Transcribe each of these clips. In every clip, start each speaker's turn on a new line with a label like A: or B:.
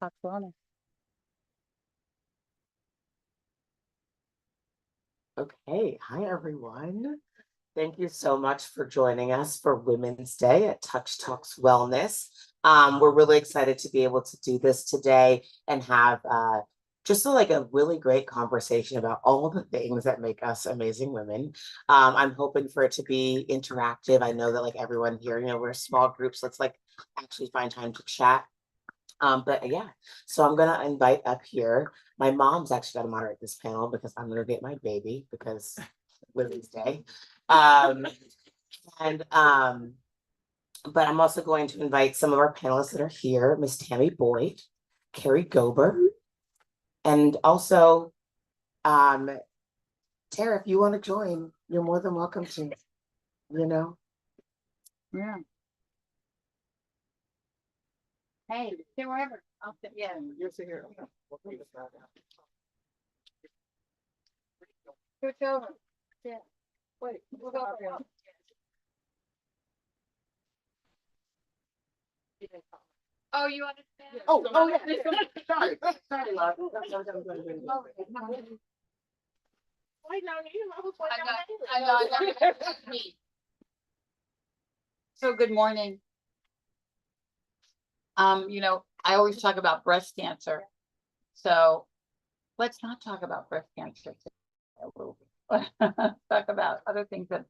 A: Talks Wellness.
B: Okay, hi everyone. Thank you so much for joining us for Women's Day at Touch Talks Wellness. We're really excited to be able to do this today and have just like a really great conversation about all the things that make us amazing women. I'm hoping for it to be interactive. I know that like everyone here, we're a small group, so let's like actually find time to chat. But yeah, so I'm gonna invite up here. My mom's actually gonna moderate this panel because I'm gonna get my baby because Women's Day. Um, and but I'm also going to invite some of our panelists that are here, Miss Tammy Boyd, Carrie Gober, and also Tara, if you want to join, you're more than welcome to,
A: Yeah. Hey, sit wherever. I'll sit. Yeah.
B: You're here.
A: Switch over. Yeah. Wait. We'll go. Oh, you understand?
B: Oh, yeah. Sorry, love.
A: I know. So good morning. I always talk about breast cancer. So let's not talk about breast cancer today a little bit. Talk about other things that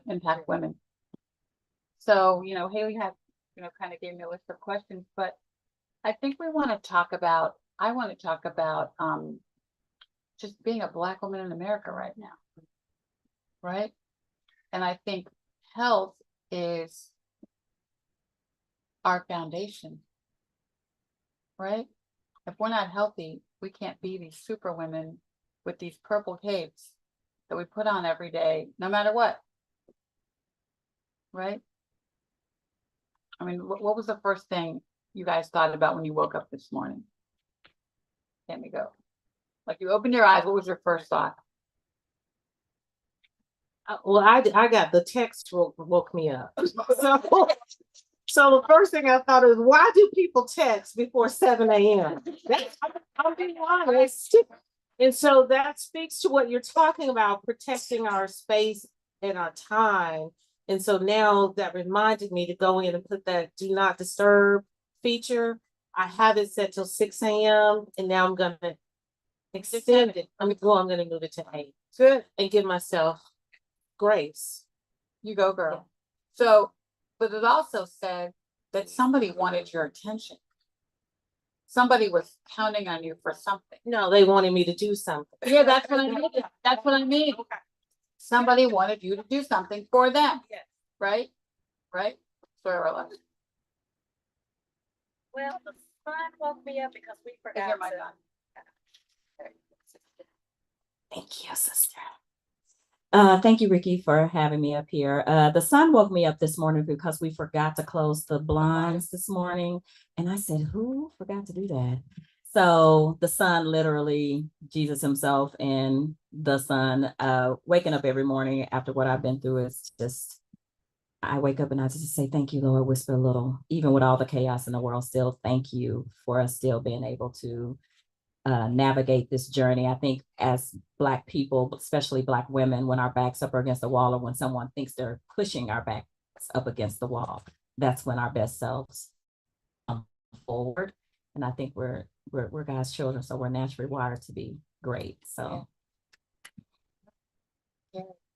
A: impact women. So, Haley had, kind of gave me a list of questions, but I think I want to talk about just being a Black woman in America right now. Right. And I think health is our foundation. Right. If we're not healthy, we can't be these super women with these purple capes that we put on every day, no matter what. Right. I mean, what was the first thing you guys thought about when you woke up this morning? Let me go. Like you opened your eyes, what was your first thought?
C: Well, I got the text woke me up. So the first thing I thought is, why do people text before 7 a.m.? I'm being honest. And so that speaks to what you're talking about, protecting our space and our time. And so now that reminded me to go in and put that do not disturb feature. I have it set till 6 a.m. and now I'm gonna extend it. I'm gonna move it to 8.
A: Good.
C: And give myself grace.
A: You go, girl. Yeah. So, but it also said that somebody wanted your attention. Somebody was counting on you for something.
C: No, they wanted me to do something.
A: Yeah, that's what I mean. That's what I mean. Okay. Somebody wanted you to do something for them. Yes. Right? Right? Well,
D: the sun woke me up because we forgot to.
E: Thank you, sister. Thank you, Ricky, for having me up here. The sun woke me up this morning because we forgot to close the blinds this morning. And I said, who forgot to do that? So the sun, literally, Jesus himself and the sun, waking up every morning after what I've been through is just, I wake up and I just say, thank you, Lord, whisper a little, even with all the chaos in the world, still thank you for us still being able to navigate this journey. I think as Black people, especially Black women, when our backs up against the wall or when someone thinks they're pushing our backs up against the wall, that's when our best selves come forward. And I think we're God's children, so we're naturally wired to be great. So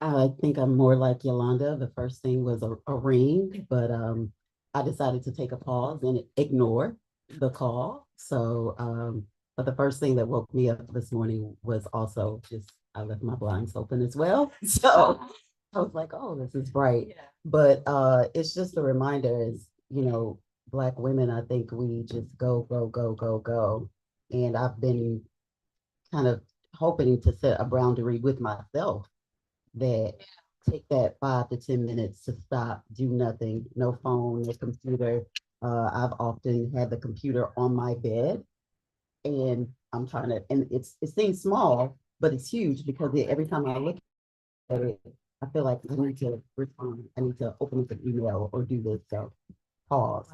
F: I think I'm more like Yolanda. The first thing was a ring, but I decided to take a pause and ignore the call. So but the first thing that woke me up this morning was also just, I left my blinds open as well. So I was like, oh, this is bright. Yeah. But it's just a reminder is, Black women, I think we just go, go, go, go, go. And I've been kind of hoping to set a boundary with myself that take that 5 to 10 minutes to stop, do nothing, no phone, no computer. I've often had the computer on my bed and I'm trying to, and it seems small, but it's huge because every time I look at it, I feel like I need to respond. I need to open up an email or do this. So pause.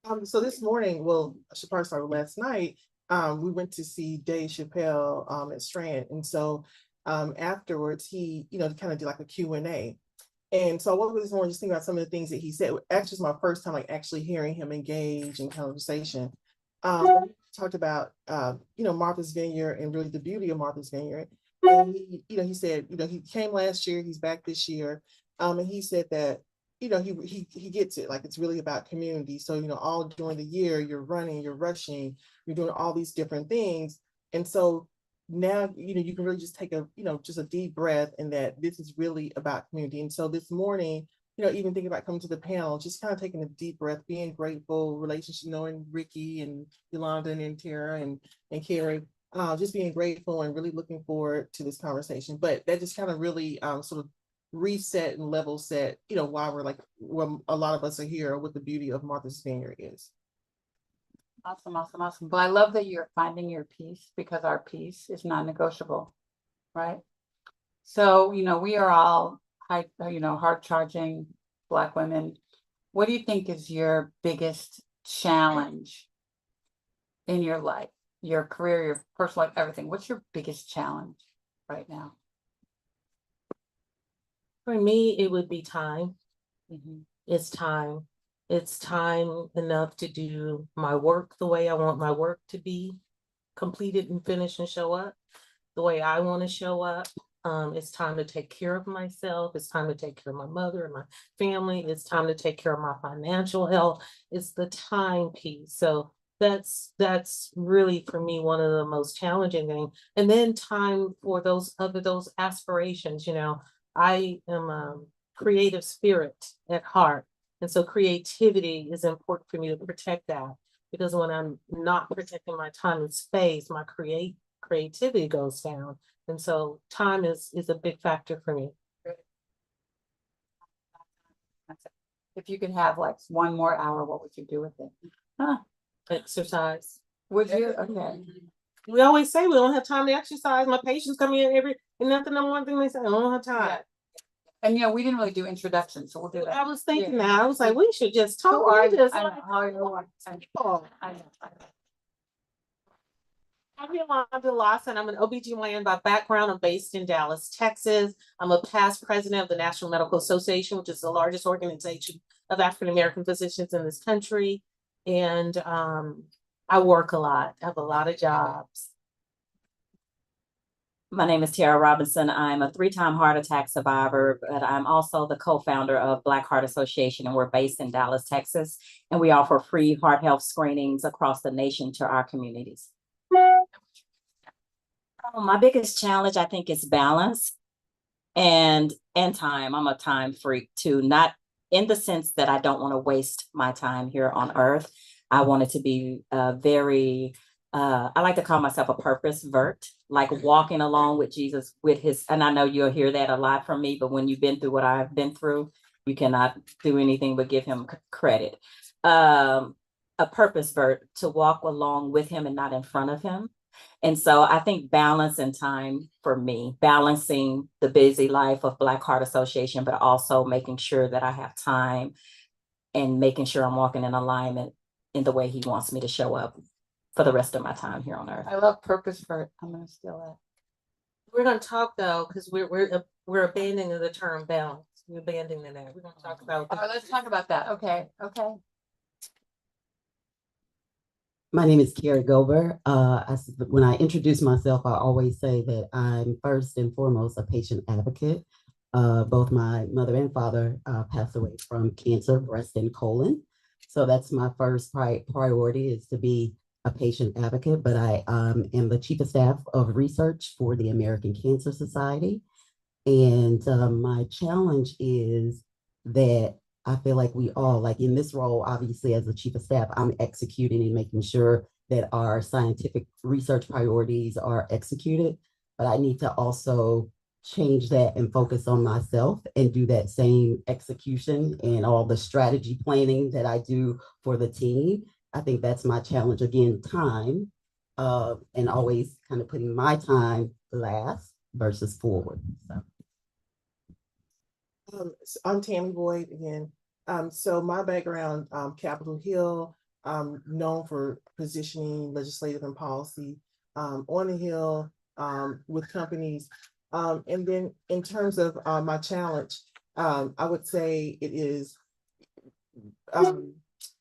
G: So this morning, well, I should probably start with last night, we went to see Dave Chappelle, at Strand, and so, afterwards, he, kind of did like a Q&A. And so I woke up this morning just thinking about some of the things that he said. Actually, it's my first time like actually hearing him engage in conversation. Talked about, Martha's Vineyard and really the beauty of Martha's Vineyard. And he said, he came last year, he's back this year. And he said that, he gets it, like it's really about community. So, all during the year, you're running, you're rushing, you're doing all these different things. And so now, you can really just take a, just a deep breath, and that this is really about community. And so this morning, even thinking about coming to the panel, just kind of taking a deep breath, being grateful, relationship, knowing Ricky and Yolanda and Tara and Carrie, just being grateful and really looking forward to this conversation. But that just kind of really sort of reset and level set, why we're like, well, a lot of us are here, what the beauty of Martha's Vineyard is.
A: Awesome, awesome, awesome. Well, I love that you're finding your peace, because our peace is non-negotiable, right? So, we are all hard charging Black women. What do you think is your biggest challenge in your life, your career, your personal life, everything? What's your biggest challenge right now?
C: For me, it would be time.
A: Mhm.
C: It's time. It's time enough to do my work the way I want my work to be completed and finished and show up the way I want to show up. It's time to take care of myself. It's time to take care of my mother and my family. It's time to take care of my financial health. It's the time piece. So that's really for me one of the most challenging things. And then time for those aspirations. I am a creative spirit at heart. And so creativity is important for me to protect that, because when I'm not protecting my time and space, my creativity goes down. And so time is a big factor for me.
A: If you could have like one more hour, what would you do with it? Huh?
C: Exercise.
A: Would you? Okay.
C: We always say we don't have time to exercise. My patients come in and nothing, number one thing they say, I don't have time.
A: Yeah. And we didn't really do introductions, so we'll do that.
C: I was thinking that. I was like, we should just talk.
A: Who are you?
C: Just
A: I know.
C: like
A: How are you?
C: people.
A: I know.
C: I'm Yolanda Lawson. I'm an OBGYN by background. I'm based in Dallas, Texas. I'm a past president of the National Medical Association, which is the largest organization of African-American physicians in this country. And I work a lot. I have a lot of jobs.
E: My name is Tara Robinson. I'm a 3-time heart attack survivor, but I'm also the co-founder of Black Heart Association, and we're based in Dallas, Texas. And we offer free heart health screenings across the nation to our communities. My biggest challenge, I think, is balance and time. I'm a time freak too, not in the sense that I don't want to waste my time here on earth. I want it to be very, I like to call myself a purpose vert, like walking along with Jesus with his, and I know you'll hear that a lot from me, but when you've been through what I've been through, you cannot do anything but give him credit. A purpose vert, to walk along with him and not in front of him. And so I think balance and time for me, balancing the busy life of Black Heart Association, but also making sure that I have time and making sure I'm walking in alignment in the way he wants me to show up for the rest of my time here on earth.
A: I love purpose for it. I'm going to steal that.
C: We're going to talk though, because we're abandoning the term balance. We're abandoning that. We're going to talk about.
A: All right, let's talk about that. Okay.
F: My name is Carrie Gober. When I introduce myself, I always say that I'm first and foremost a patient advocate. Both my mother and father passed away from cancer, breast and colon. So that's my first priority, is to be a patient advocate. But I am the chief of staff of research for the American Cancer Society. And my challenge is that I feel like we all, like in this role, obviously as the chief of staff, I'm executing and making sure that our scientific research priorities are executed. But I need to also change that and focus on myself and do that same execution and all the strategy planning that I do for the team. I think that's my challenge. Again, time, and always kind of putting my time last versus forward. So.
G: I'm Tammy Boyd again. So my background, Capitol Hill, known for positioning legislative and policy on the Hill with companies. And then in terms of my challenge, I would say it is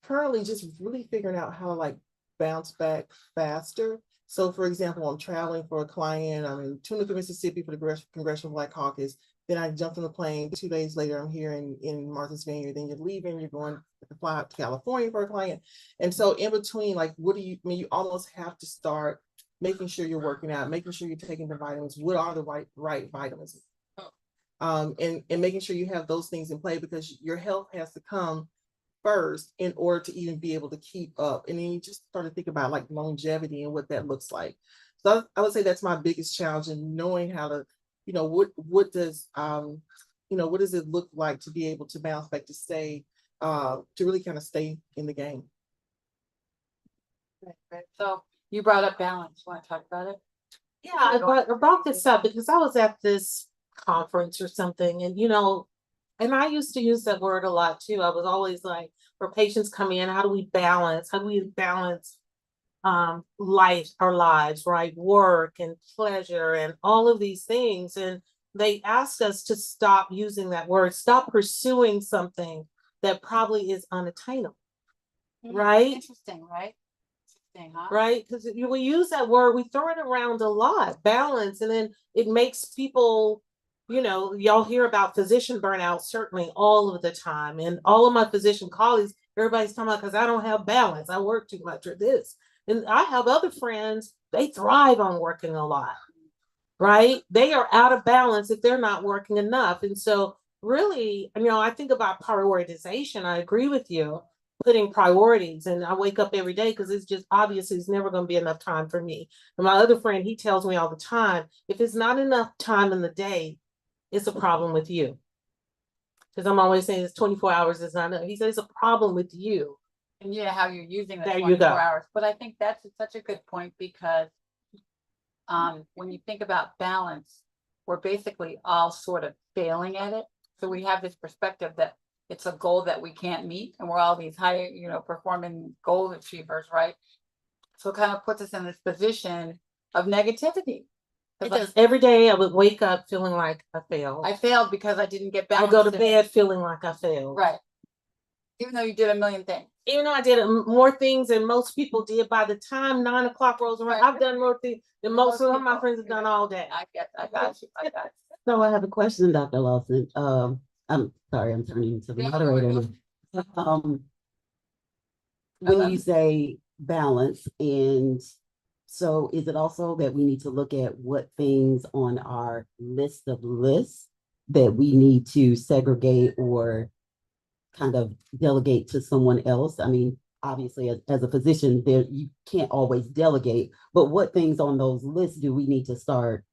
G: currently just really figuring out how to like bounce back faster. So for example, I'm traveling for a client, I'm in Tunica, Mississippi for the Congressional Black Caucus. Then I jumped on the plane. 2 days later, I'm here in Martha's Vineyard. Then you're leaving, you're going to fly out to California for a client. And so in between, like, what do you I mean? You almost have to start making sure you're working out, making sure you're taking the vitamins. What are the right vitamins? And making sure you have those things in play, because your health has to come first in order to even be able to keep up. And then you just start to think about like longevity and what that looks like. So I would say that's my biggest challenge, in knowing how to, what does what does it look like to be able to bounce back, to stay, to really kind of stay in the game.
A: Right. So you brought up balance. Want to talk about it?
C: Yeah, I brought this up because I was at this conference or something, and and I used to use that word a lot too. I was always like, for patients coming in, how do we balance our lives, right? Work and pleasure and all of these things. And they asked us to stop using that word, stop pursuing something that probably is unattainable. Right?
A: Interesting, right? Interesting, huh?
C: Right? Because we use that word, we throw it around a lot, balance, and then it makes people, y'all hear about physician burnout certainly all of the time. And all of my physician colleagues, everybody's talking about, because I don't have balance, I work too much or this. And I have other friends, they thrive on working a lot, right? They are out of balance if they're not working enough. And so really, I think about prioritization. I agree with you, putting priorities. And I wake up every day because it's just obvious it's never going to be enough time for me. And my other friend, he tells me all the time, if it's not enough time in the day, it's a problem with you. Because I'm always saying it's 24 hours is not enough. He says it's a problem with you.
A: And how you're using the
C: There you
A: 24
C: go.
A: hours. But I think that's such a good point, because when you think about balance, we're basically all sort of failing at it. So we have this perspective that it's a goal that we can't meet, and we're all these high, performing goal achievers, right? So it kind of puts us in this position of negativity.
C: Because every day I would wake up feeling like I failed.
A: I failed because I didn't get
C: I
A: balance.
C: go to bed feeling like I failed.
A: Right. Even though you did a million things.
C: Even though I did more things than most people did, by the time 9 o'clock rolls around,
A: Right.
C: I've done more things than most of my friends have done all day.
A: I got you.
F: So I have a question, Dr. Lawson. I'm sorry, I'm turning to the
A: Yeah,
F: moderator. When you say balance, and so is it also that we need to look at what things on our list of lists that we need to segregate or kind of delegate to someone else? I mean, obviously, as a physician, there you can't always delegate, but what things on those lists do we need to start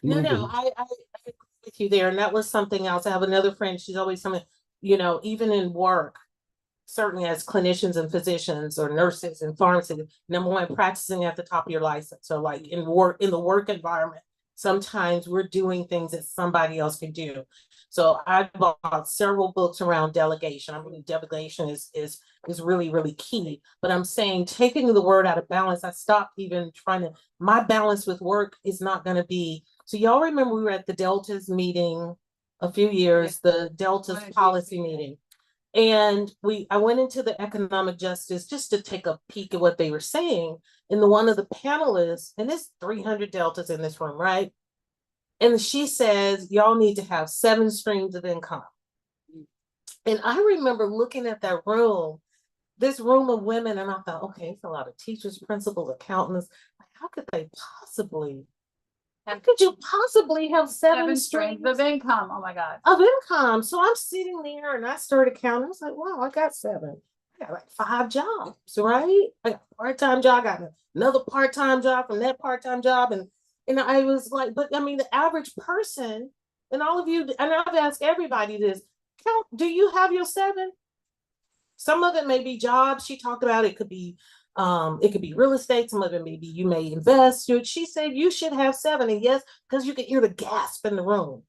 C: No,
F: moving?
C: I agree with you there. And that was something else. I have another friend, she's always something, even in work, certainly as clinicians and physicians or nurses and pharmacists, number one, practicing at the top of your license. So like in the work environment, sometimes we're doing things that somebody else can do. So I bought several books around delegation. I mean, delegation is really, really key. But I'm saying, taking the word out of balance, I stopped even trying to, my balance with work is not going to be. So y'all remember we were at the Deltas meeting a few years, the Deltas policy meeting. And I went into the economic justice just to take a peek at what they were saying. And one of the panelists, and there's 300 Deltas in this room, right? And she says, y'all need to have 7 streams of income. And I remember looking at that room, this room of women, and I thought, okay, it's a lot of teachers, principals, accountants. How could you possibly have 7 streams
A: of income? Oh my God.
C: Of income. So I'm sitting there and I started counting. I was like, wow, I got 7. I got like 5 jobs, right? I got a part-time job, I got another part-time job from that part-time job. And I was like, but I mean, the average person, and all of you, and I've asked everybody this, do you have your 7? Some of it may be jobs. She talked about it could be real estate. Some of it maybe you may invest. She said you should have 7. And yes, because you could hear the gasp in the room.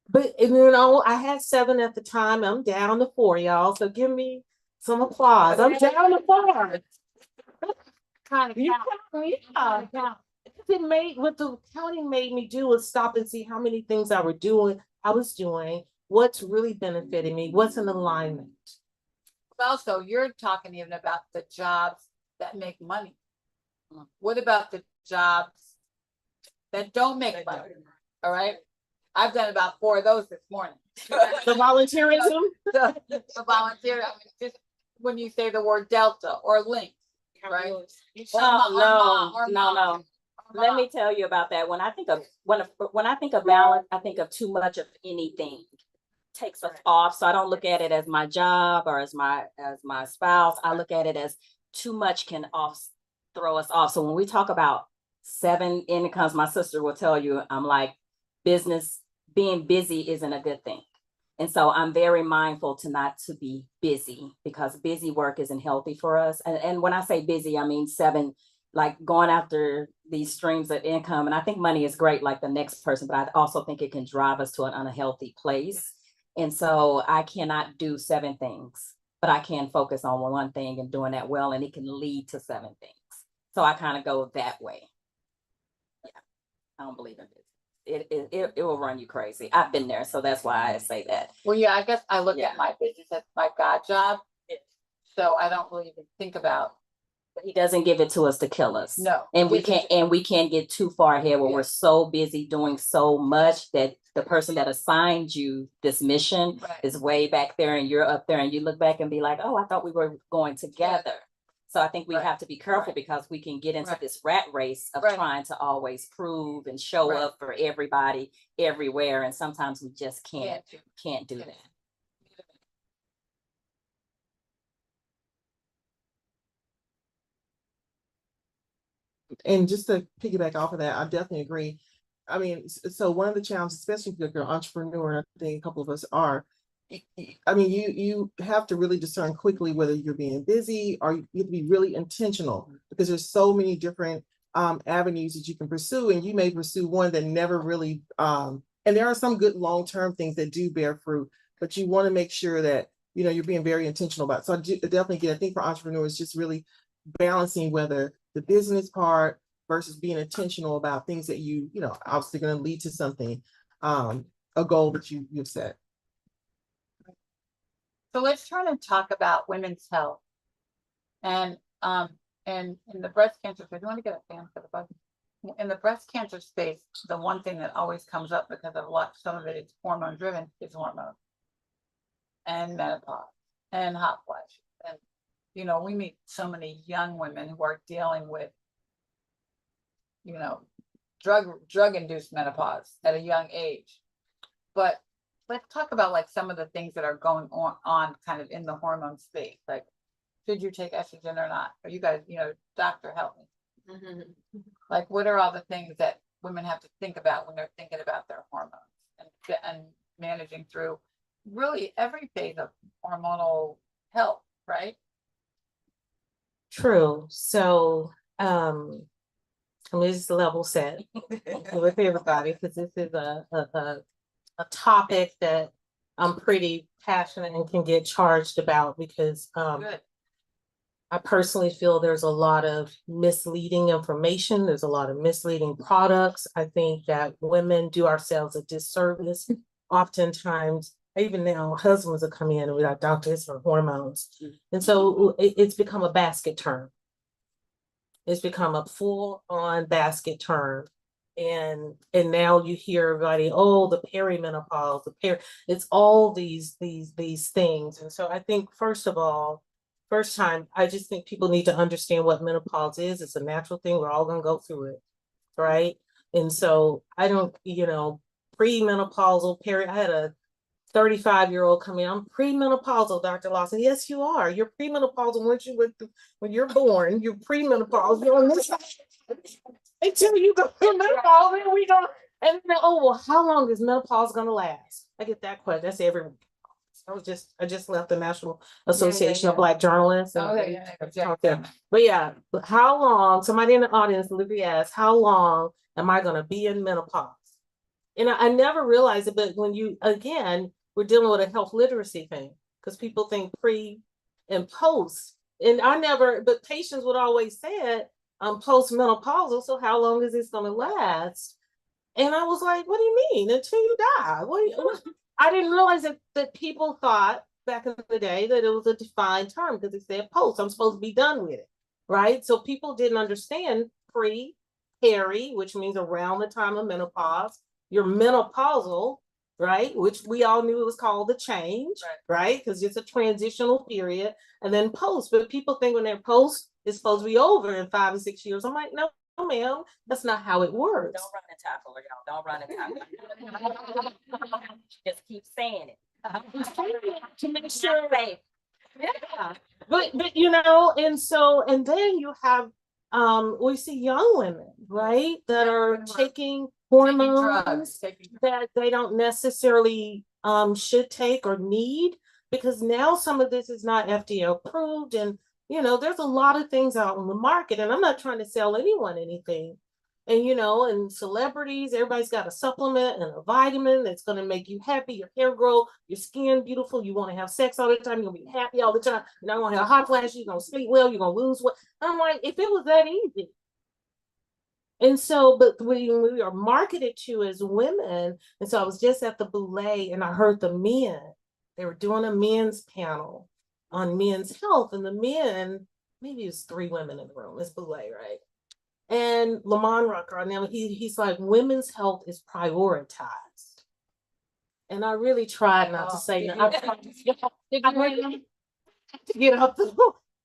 C: But I had 7 at the time. I'm down to 4, y'all. So give me Some applause. I'm down to 4.
A: Kind of
C: You
A: count.
C: count, yeah, yeah. It made what the counting made me do was stop and see how many things I was doing, what's really benefiting me, what's in alignment.
A: Also, you're talking even about the jobs that make money. What about the jobs that don't make money? All right, I've done about 4 of those this morning.
C: The volunteerism.
A: The volunteer, I mean, just when you say the word Delta or Link, right?
E: No. Let me tell you about that. When I think of balance, I think of too much of anything takes us off. So I don't look at it as my job or as my spouse. I look at it as too much can throw us off. So when we talk about 7 incomes, my sister will tell you, I'm like, being busy isn't a good thing. And so I'm very mindful to be busy, because busy work isn't healthy for us. And when I say busy, I mean 7, like going after these streams of income. And I think money is great, like the next person, but I also think it can drive us to an unhealthy place. And so I cannot do 7 things, but I can focus on one thing and doing that well, and it can lead to 7 things. So I kind of go that way. Yeah, I don't believe in business. It will run you crazy. I've been there, so that's why I say that.
A: Well, yeah, I guess I look
E: Yeah.
A: at my business as my God job. So I don't really even think about,
E: But he doesn't give it to us to kill us.
A: no.
E: And we
A: Business-
E: can't get too far ahead where
A: Yeah.
E: we're so busy doing so much that the person that assigned you this mission
A: Right.
E: is way back there and you're up there, and you look back and be like, oh, I thought we were going together. So I think we
A: Right.
E: have to be careful,
A: Right.
E: because we can get into
A: Right.
E: this rat race of
A: Right.
E: trying to always prove and show
A: Right.
E: up for everybody everywhere. And sometimes we just
A: Can't do.
E: can't do that.
G: And just to piggyback off of that, I definitely agree. I mean, so one of the challenges, especially if you're an entrepreneur, and I think a couple of us are, I mean, you have to really discern quickly whether you're being busy, or you have to be really intentional, because there's so many different avenues that you can pursue, and you may pursue one that never really, and there are some good long-term things that do bear fruit, but you want to make sure that, you know, you're being very intentional about it. So I definitely get, I think for entrepreneurs, just really balancing whether the business part versus being intentional about things that you know, obviously going to lead to something, a goal that you've set.
A: So let's try to talk about women's health. And in the breast cancer space, you want to get a fan for the button? In the breast cancer space, the one thing that always comes up, because of some of it is hormone driven, is hormones and menopause and hot flashes. And you know, we meet so many young women who are dealing with, you know, drug induced menopause at a young age. But let's talk about like some of the things that are going on kind of in the hormone space. Like, should you take estrogen or not? Or you guys, you know, doctor, help me. Like, what are all the things that women have to think about when they're thinking about their hormones and managing through really every phase of hormonal health, right?
C: True. So, I mean, just level set with everybody, because this is a topic that I'm pretty passionate and can get charged about, because
A: Good.
C: I personally feel there's a lot of misleading information. There's a lot of misleading products. I think that women do ourselves a disservice. Oftentimes, even now, husbands will come in and be like, doctor, it's for hormones. And so it's become a basket term. It's become a full-on basket term. And now you hear everybody, oh, the perimenopause, it's all these things. And so I think, first of all, first time, I just think people need to understand what menopause is. It's a natural thing. We're all gonna go through it, right? And so I don't, you know, premenopausal period. I had a 35-year-old come in. I'm premenopausal, Dr. Lawson. Yes, you are. You're premenopausal when you're born. You're premenopausal. You're on this side. Until you go through menopause, and we go. And then, oh well, how long is menopause gonna last? I get that question. That's every week. I just left the National Association of Black Journalists.
A: Oh,
C: and-
A: yeah.
C: But yeah, but how long, somebody in the audience, Libby asked, how long am I gonna be in menopause? And I never realized it, but when you, again, we're dealing with a health literacy thing, because people think and post. And I never, but patients would always say, postmenopausal, so how long is this gonna last? And I was like, what do you mean? Until you die. I didn't realize that people thought back in the day that it was a defined term because it said post. I'm supposed to be done with it, right? So people didn't understand pre, peri, which means around the time of menopause, your menopausal, right? Which we all knew it was called the change, right? Because it's a transitional period, and then post. But people think when they're post, it's supposed to be over in 5 or 6 years. I'm like, no, ma'am, that's not how it works.
E: Don't run and tackle her, y'all. Don't run and tackle her. Just keep saying it.
C: To make sure.
E: Safe.
C: Yeah. But you know, and then you have we see young women, right, that are taking hormones that they don't necessarily should take or need, because now some of this is not FDA approved, and you know, there's a lot of things out on the market, and I'm not trying to sell anyone anything. And you know, and celebrities, everybody's got a supplement and a vitamin that's going to make you happy, your hair grow, your skin beautiful, you want to have sex all the time, you're gonna be happy all the time, you're not gonna have hot flashes, you're gonna sleep well, you're gonna lose weight. I'm like, if it was that easy. And so, but we are marketed to as women, and so I was just at the Boulé and I heard the men, they were doing a men's panel on men's health, and the men, maybe it's 3 women in the room, it's Boulé, right? And Lamont Rucker, and then he's like, women's health is prioritized. And I really tried not to say that. I really to get up the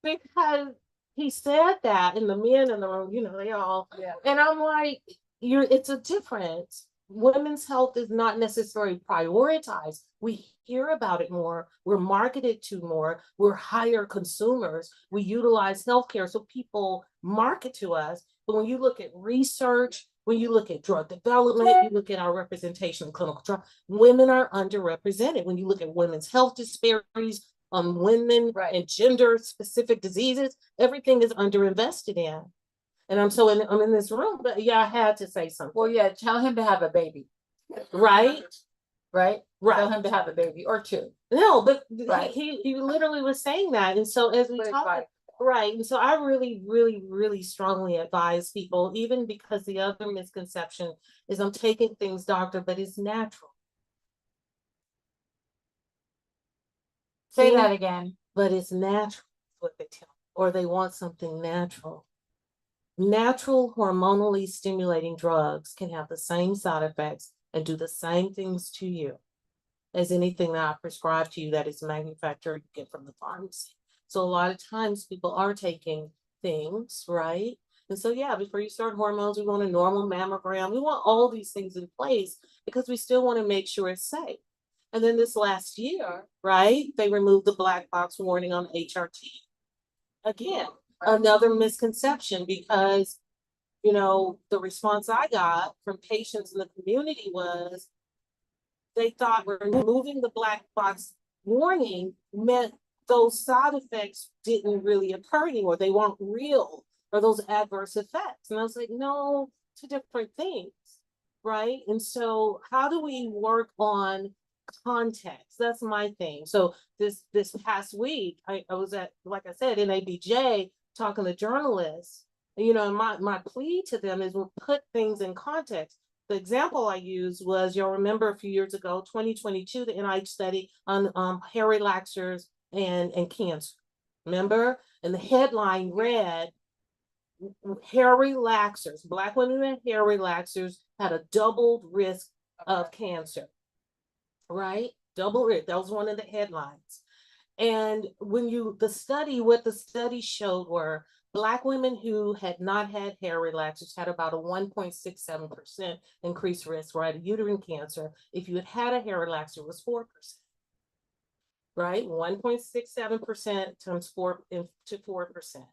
C: because he said that, and the men in the room, you know, they all, and I'm like, it's a difference. Women's health is not necessarily prioritized. We hear about it more, we're marketed to more, we're higher consumers, we utilize healthcare, so people market to us. But when you look at research, when you look at drug development, you look at our representation in clinical trial, women are underrepresented. When you look at women's health disparities on women and gender specific diseases, everything is underinvested in. And I'm in this room, but yeah, I had to say something.
A: Well, yeah, tell him to have a baby,
C: Right?
A: right?
C: Right.
A: Tell him to have a baby or 2.
C: No, but
A: Right.
C: he literally was saying that. And so as we
A: But it's
C: talk,
A: right.
C: right. And so I really, really, really strongly advise people, even because the other misconception is I'm taking things, doctor, but it's natural.
A: Say
C: See?
A: that again.
C: But it's natural, what they tell me, or they want something natural. Natural hormonally stimulating drugs can have the same side effects and do the same things to you as anything that I prescribe to you that is manufactured, you get from the pharmacy. So a lot of times people are taking things, right? And so, yeah, before you start hormones, we want a normal mammogram. We want all these things in place because we still want to make sure it's safe. And then this last year, right, they removed the black box warning on HRT. Again, another misconception, because, you know, the response I got from patients in the community was they thought removing the black box warning meant those side effects didn't really occur anymore. They weren't real, or those adverse effects. And I was like, no, 2 different things, right? And so how do we work on context? That's my thing. So this past week, I was at, like I said, NABJ talking to journalists. You know, my plea to them is we'll put things in context. The example I used was, you'll remember a few years ago, 2022, the NIH study on hair relaxers and cancer. Remember? And the headline read, hair relaxers, Black women with hair relaxers had a doubled risk of cancer. Right? Double risk. That was one of the headlines. And when what the study showed were Black women who had not had hair relaxers had about a 1.67% increased risk, right, of uterine cancer. If you had a hair relaxer, it was 4%. Right? 1.67% times 4 to 4%.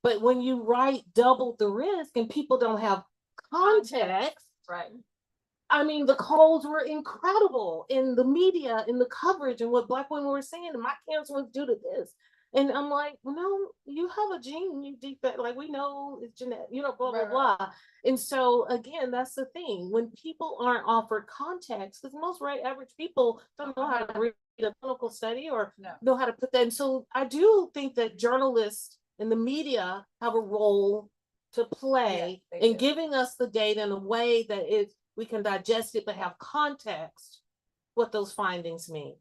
C: But when you write double the risk and people don't have context,
A: Right.
C: I mean, the calls were incredible in the media, in the coverage, and what Black women were saying, and my cancer was due to this. And I'm like, no, you have a gene defect, like we know it's genetic, you know, blah, blah,
A: Right, right.
C: blah. And so again, that's the thing, when people aren't offered context, because most average people don't know how to read a clinical study or
A: No.
C: know how to put that. And so I do think that journalists and the media have a role to play
A: Yes, they
C: in
A: do.
C: giving us the data in a way that we can digest it, but have context what those findings mean.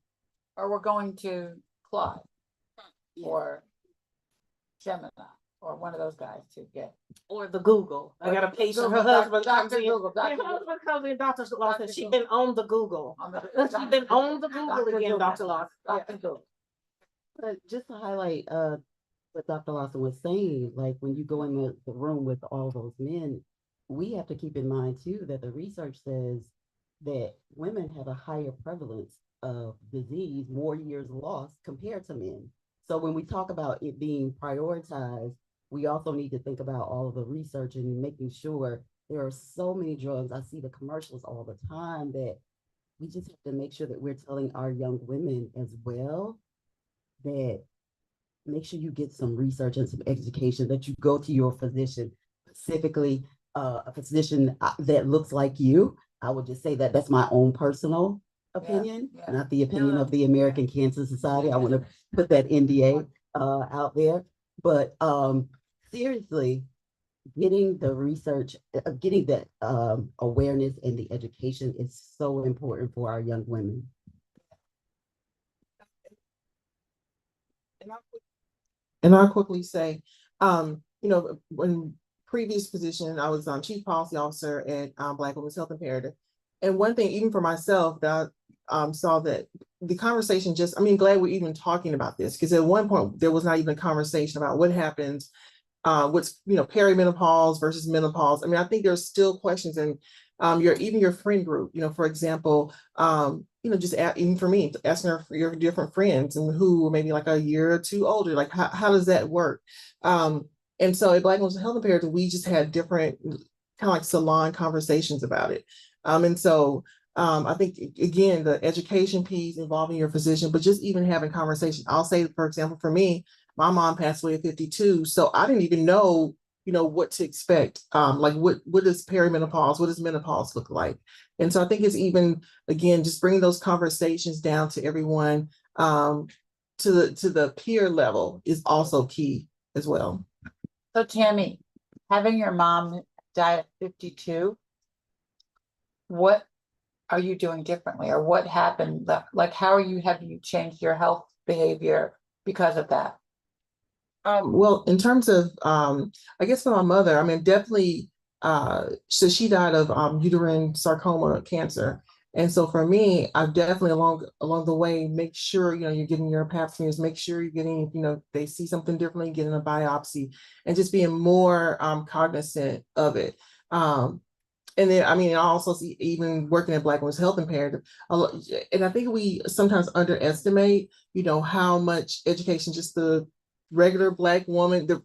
A: Or we're going to Claude or Gemini or one of those guys to get.
C: Or the Google. I got a patient, her
A: Google,
C: husband comes
A: Dr.
C: in.
A: Google,
C: Her
A: Dr. Google.
C: husband comes in, Dr. Lawson,
A: Dr.
C: she
A: Google.
C: been on the Google.
A: On the-
C: She been on the Google
A: Dr.
C: again,
A: Google.
C: Dr. Lawson.
A: Dr. Google.
F: But just to highlight what Dr. Lawson was saying, like when you go in the room with all those men, we have to keep in mind too that the research says that women have a higher prevalence of disease, more years lost compared to men. So when we talk about it being prioritized, we also need to think about all of the research and making sure there are so many drugs. I see the commercials all the time that we just have to make sure that we're telling our young women as well that make sure you get some research and some education, that you go to your physician, specifically a physician that looks like you. I would just say that that's my own personal opinion,
A: yeah.
F: not the opinion of the American Cancer Society. I want to put that NDA out there. But seriously, getting the research, getting that awareness and the education is so important for our young women.
G: And I'll quickly say, you know, when previous position, I was Chief Policy Officer at Black Women's Health Imperative. And one thing, even for myself, that I saw that the conversation just, I mean, glad we're even talking about this, because at one point there was not even a conversation about what happens, what's, you know, perimenopause versus menopause. I mean, I think there's still questions, and even your friend group, you know, for example, you know, just even for me, asking for your different friends and who were maybe like a year or two older, like how does that work? And so at Black Women's Health Imperative, we just had different kind of like salon conversations about it. And so I think, again, the education piece involving your physician, but just even having conversation. I'll say, for example, for me, my mom passed away at 52, so I didn't even know, you know, what to expect. Like what is perimenopause? What does menopause look like? And so I think it's even, again, just bringing those conversations down to everyone, to the peer level is also key as well.
A: So Tammy, having your mom die at 52, what are you doing differently, or what happened? Like, have you changed your health behavior because of that?
G: Well, in terms of, I guess for my mother, I mean, definitely, so she died of uterine sarcoma cancer. And so for me, I've definitely along the way, make sure, you know, you're getting your pap smears, make sure you're getting, you know, they see something differently, getting a biopsy, and just being more cognizant of it. And then, I mean, I also see, even working at Black Women's Health Imperative, and I think we sometimes underestimate, you know, how much education just the regular Black woman, the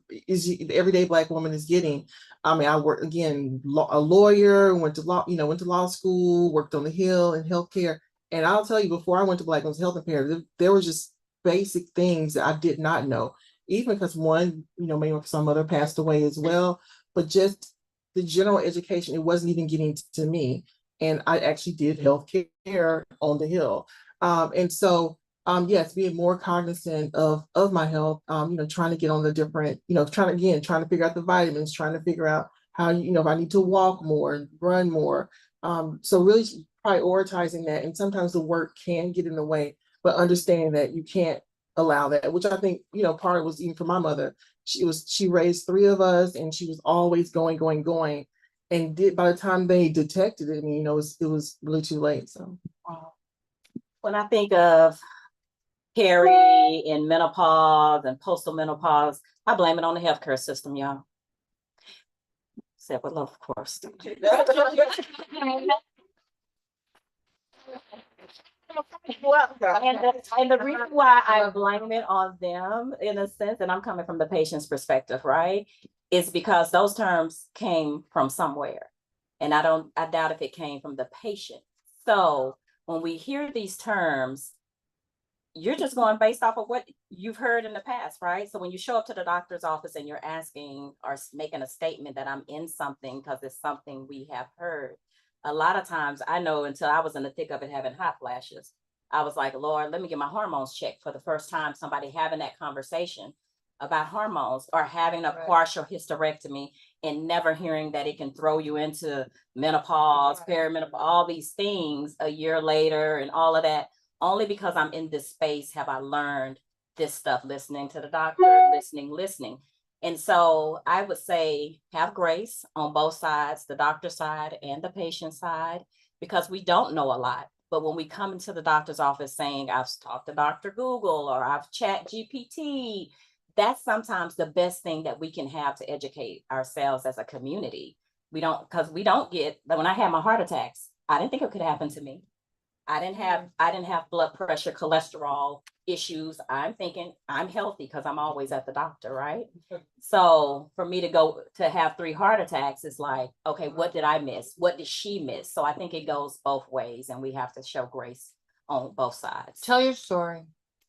G: everyday Black woman is getting. I mean, I work, again, a lawyer, went to law school, worked on the Hill in healthcare. And I'll tell you, before I went to Black Women's Health Imperative, there were just basic things that I did not know, even because one, you know, maybe some mother passed away as well, but just the general education, it wasn't even getting to me. And I actually did healthcare on the Hill. And so, yes, being more cognizant of my health, you know, trying to get on the different, you know, trying to figure out the vitamins, trying to figure out how, you know, if I need to walk more, run more. So really prioritizing that. And sometimes the work can get in the way, but understanding that you can't allow that, which I think, you know, part of it was even for my mother. She raised 3 of us, and she was always going. And by the time they detected it, I mean, you know, it was really too late. So
E: When I think of peri and menopause and postal menopause, I blame it on the healthcare system, y'all. Except with love, of course. And the reason why I blame it on them, in a sense, and I'm coming from the patient's perspective, right, is because those terms came from somewhere. And I doubt if it came from the patient. So when we hear these terms, you're just going based off of what you've heard in the past, right? So when you show up to the doctor's office and you're asking or making a statement that I'm in something because it's something we have heard, a lot of times I know until I was in the thick of it having hot flashes, I was like, Lord, let me get my hormones checked for the first time. Somebody having that conversation about hormones or having a
A: Right.
E: partial hysterectomy and never hearing that it can throw you into menopause,
A: Right.
E: perimenopause, all these things a year later and all of that. Only because I'm in this space have I learned this stuff, listening to the doctor, listening. And so I would say have grace on both sides, the doctor side and the patient side, because we don't know a lot. But when we come into the doctor's office saying, I've talked to Dr. Google or I've chat GPT, that's sometimes the best thing that we can have to educate ourselves as a community. We don't get, when I had my heart attacks, I didn't think it could happen to me. I didn't have blood pressure, cholesterol issues. I'm thinking I'm healthy because I'm always at the doctor, right? So for me to go to have 3 heart attacks is like, okay, what did I miss? What did she miss? So I think it goes both ways and we have to show grace on both sides.
A: Tell your story.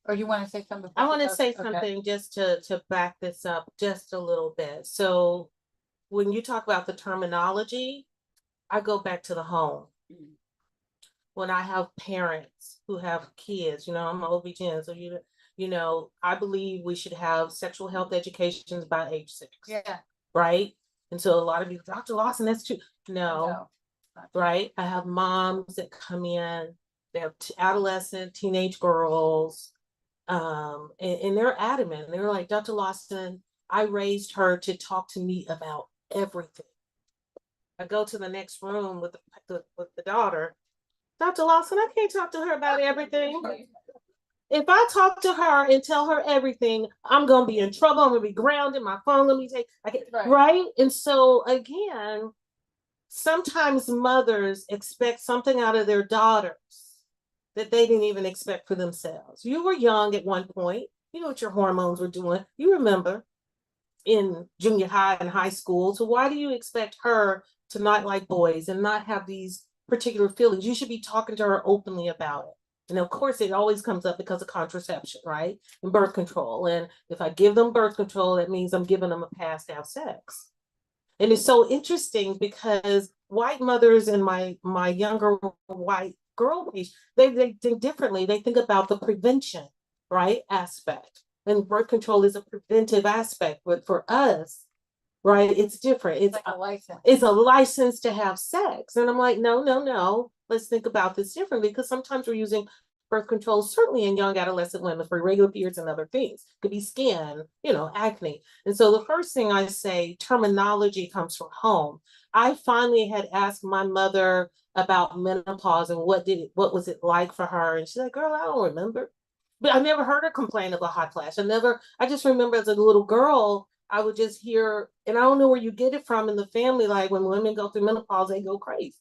A: Or you want to say something?
C: I want to say
A: Okay.
C: something just to back this up just a little bit. So when you talk about the terminology, I go back to the home. When I have parents who have kids, you know, I'm an OB-GYN, so you know, I believe we should have sexual health educations by age 6.
A: Yeah.
C: Right? And so a lot of people, Dr. Lawson, that's true. No, right? I have moms that come in, they have adolescent, teenage girls, and they're adamant. They're like, Dr. Lawson, I raised her to talk to me about everything. I go to the next room with the daughter. Dr. Lawson, I can't talk to her about everything. If I talk to her and tell her everything, I'm gonna be in trouble. I'm gonna be grounded. My phone gonna be taken. Right? And so again, sometimes mothers expect something out of their daughters that they didn't even expect for themselves. You were young at one point. You know what your hormones were doing. You remember in junior high and high school. So why do you expect her to not like boys and not have these particular feelings? You should be talking to her openly about it. And of course, it always comes up because of contraception, right? And birth control. And if I give them birth control, that means I'm giving them a pass to have sex. And it's so interesting because white mothers and my younger white girl age, they think differently. They think about the prevention, right, aspect. And birth control is a preventive aspect, but for us, right, it's different. It's
A: like a license.
C: It's a license to have sex. And I'm like, no. Let's think about this differently, because sometimes we're using birth control, certainly in young adolescent women, for irregular periods and other things. Could be skin, you know, acne. And so the first thing I say, terminology comes from home. I finally had asked my mother about menopause and what was it like for her? And she's like, girl, I don't remember. But I never heard her complain of a hot flash. I just remember as a little girl, I would just hear, and I don't know where you get it from in the family, like when women go through menopause, they go crazy.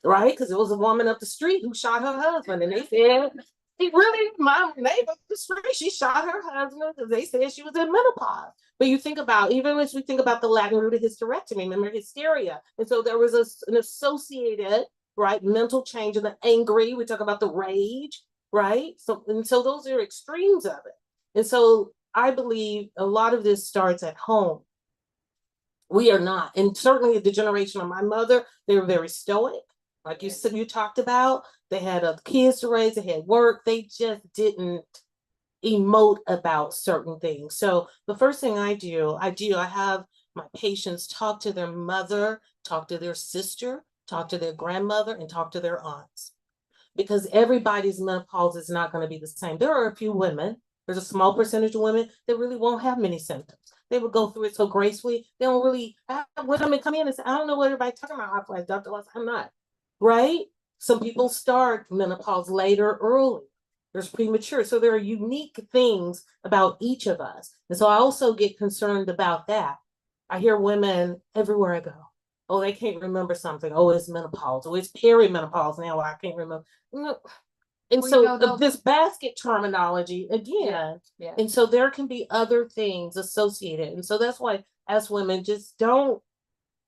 C: Right? Because it was a woman up the street who shot her husband, and they said, he really, my neighbor up the street, she shot her husband because they said she was in menopause. But you think about, even as we think about the Latin root of hysterectomy, remember hysteria. And so there was an associated, right, mental change in the angry, we talk about the rage, right? So those are extremes of it. And so I believe a lot of this starts at home. We are not, and certainly the generation of my mother, they were very stoic. Like you said, you talked about, they had kids to raise, they had work, they just didn't emote about certain things. So the first thing I have my patients talk to their mother, talk to their sister, talk to their grandmother, and talk to their aunts. Because everybody's menopause is not going to be the same. There are a few women, there's a small percentage of women that really won't have many symptoms. They would go through it so gracefully. They don't really have women come in and say, I don't know what everybody's talking about. Like, Dr. Lawson, I'm not. Right? Some people start menopause later, early. There's premature. So there are unique things about each of us. And so I also get concerned about that. I hear women everywhere I go. Oh, they can't remember something. Oh, it's menopause. Oh, it's perimenopause now. I can't remember. No. And so this basket terminology again,
A: Yeah.
C: And so there can be other things associated. And so that's why as women, just don't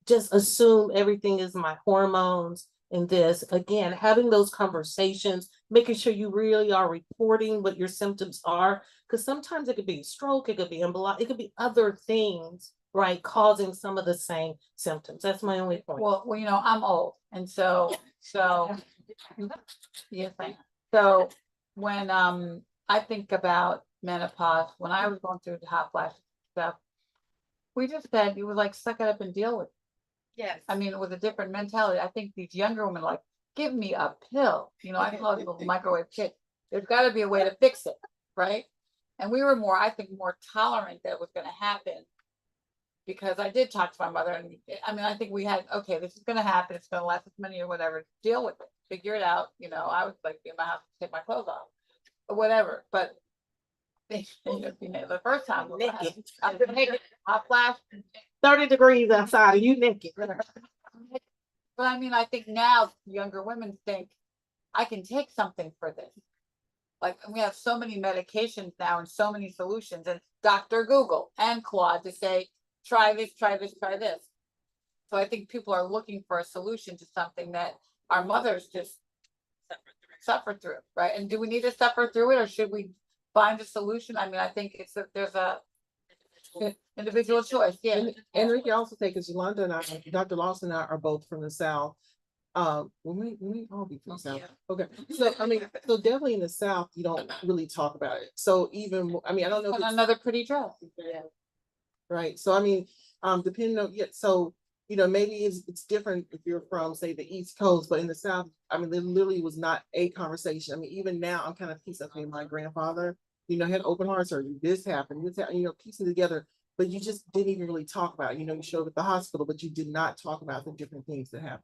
C: just assume everything is my hormones and this. Again, having those conversations, making sure you really are reporting what your symptoms are, because sometimes it could be stroke, it could be emboli, it could be other things, right, causing some of the same symptoms. That's my only point.
A: Well, you know, I'm old, and so, yes, I am. So when, I think about menopause, when I was going through the hot flash stuff, we just said, you would like suck it up and deal with it.
D: Yes.
A: I mean, it was a different mentality. I think these younger women are like, give me a pill, you know, I call it a little microwave kit. There's gotta be a way to fix it, right? And we were more, I think, more tolerant that it was gonna happen. Because I did talk to my mother, and I mean, I think we had, okay, this is gonna happen, it's gonna last as many or whatever, deal with it, figure it out, you know, I was like, in my house, take my clothes off, or whatever, but. The first time, I was naked, I flashed.
C: 30 degrees outside, and you naked.
A: But I mean, I think now younger women think, I can take something for this. Like, we have so many medications now and so many solutions, and Dr. Google and Claude to say, try this, try this, try this. So I think people are looking for a solution to something that our mothers just suffer through, right? And do we need to suffer through it, or should we find a solution? I mean, I think it's that there's a individual choice, yeah.
G: And we can also say, because Yolanda and I, Dr. Lawson and I are both from the South. When we all be from the South, okay. So I mean, so definitely in the South, you don't really talk about it. So even, I mean, I don't know. if
A: Put
G: it's-
A: another pretty dress.
G: Right, so I mean, depending on, yeah, so, you know, maybe it's different if you're from, say, the East Coast, but in the South, I mean, there literally was not a conversation. I mean, even now, I'm kind of piecing, okay, my grandfather, you know, had open heart surgery, this happened, you know, piecing together, but you just didn't even really talk about it. You know, you showed up at the hospital, but you did not talk about the different things that happened.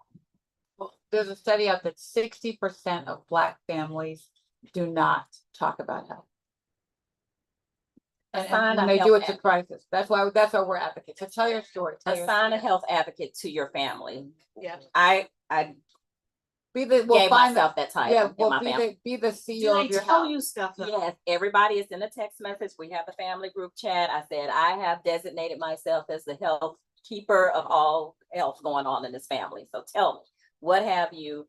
A: Well, there's a study out that 60% of Black families do not talk about health. And
E: Assign
A: when
E: a
A: they do,
E: health
A: it's a crisis. That's why we're advocates. So tell your story. Tell your
E: Assign a
A: story.
E: health advocate to your family.
D: Yeah.
E: I
A: Be the, we'll
E: gave
A: find
E: myself that title
A: yeah,
E: in
A: well,
E: my family.
A: be the
C: Do
A: CEO
C: they
A: of your
C: tell
A: house.
C: you stuff?
E: Yes, everybody is in a text message. We have a family group chat. I said, I have designated myself as the health keeper of all health going on in this family. So tell me, what have you,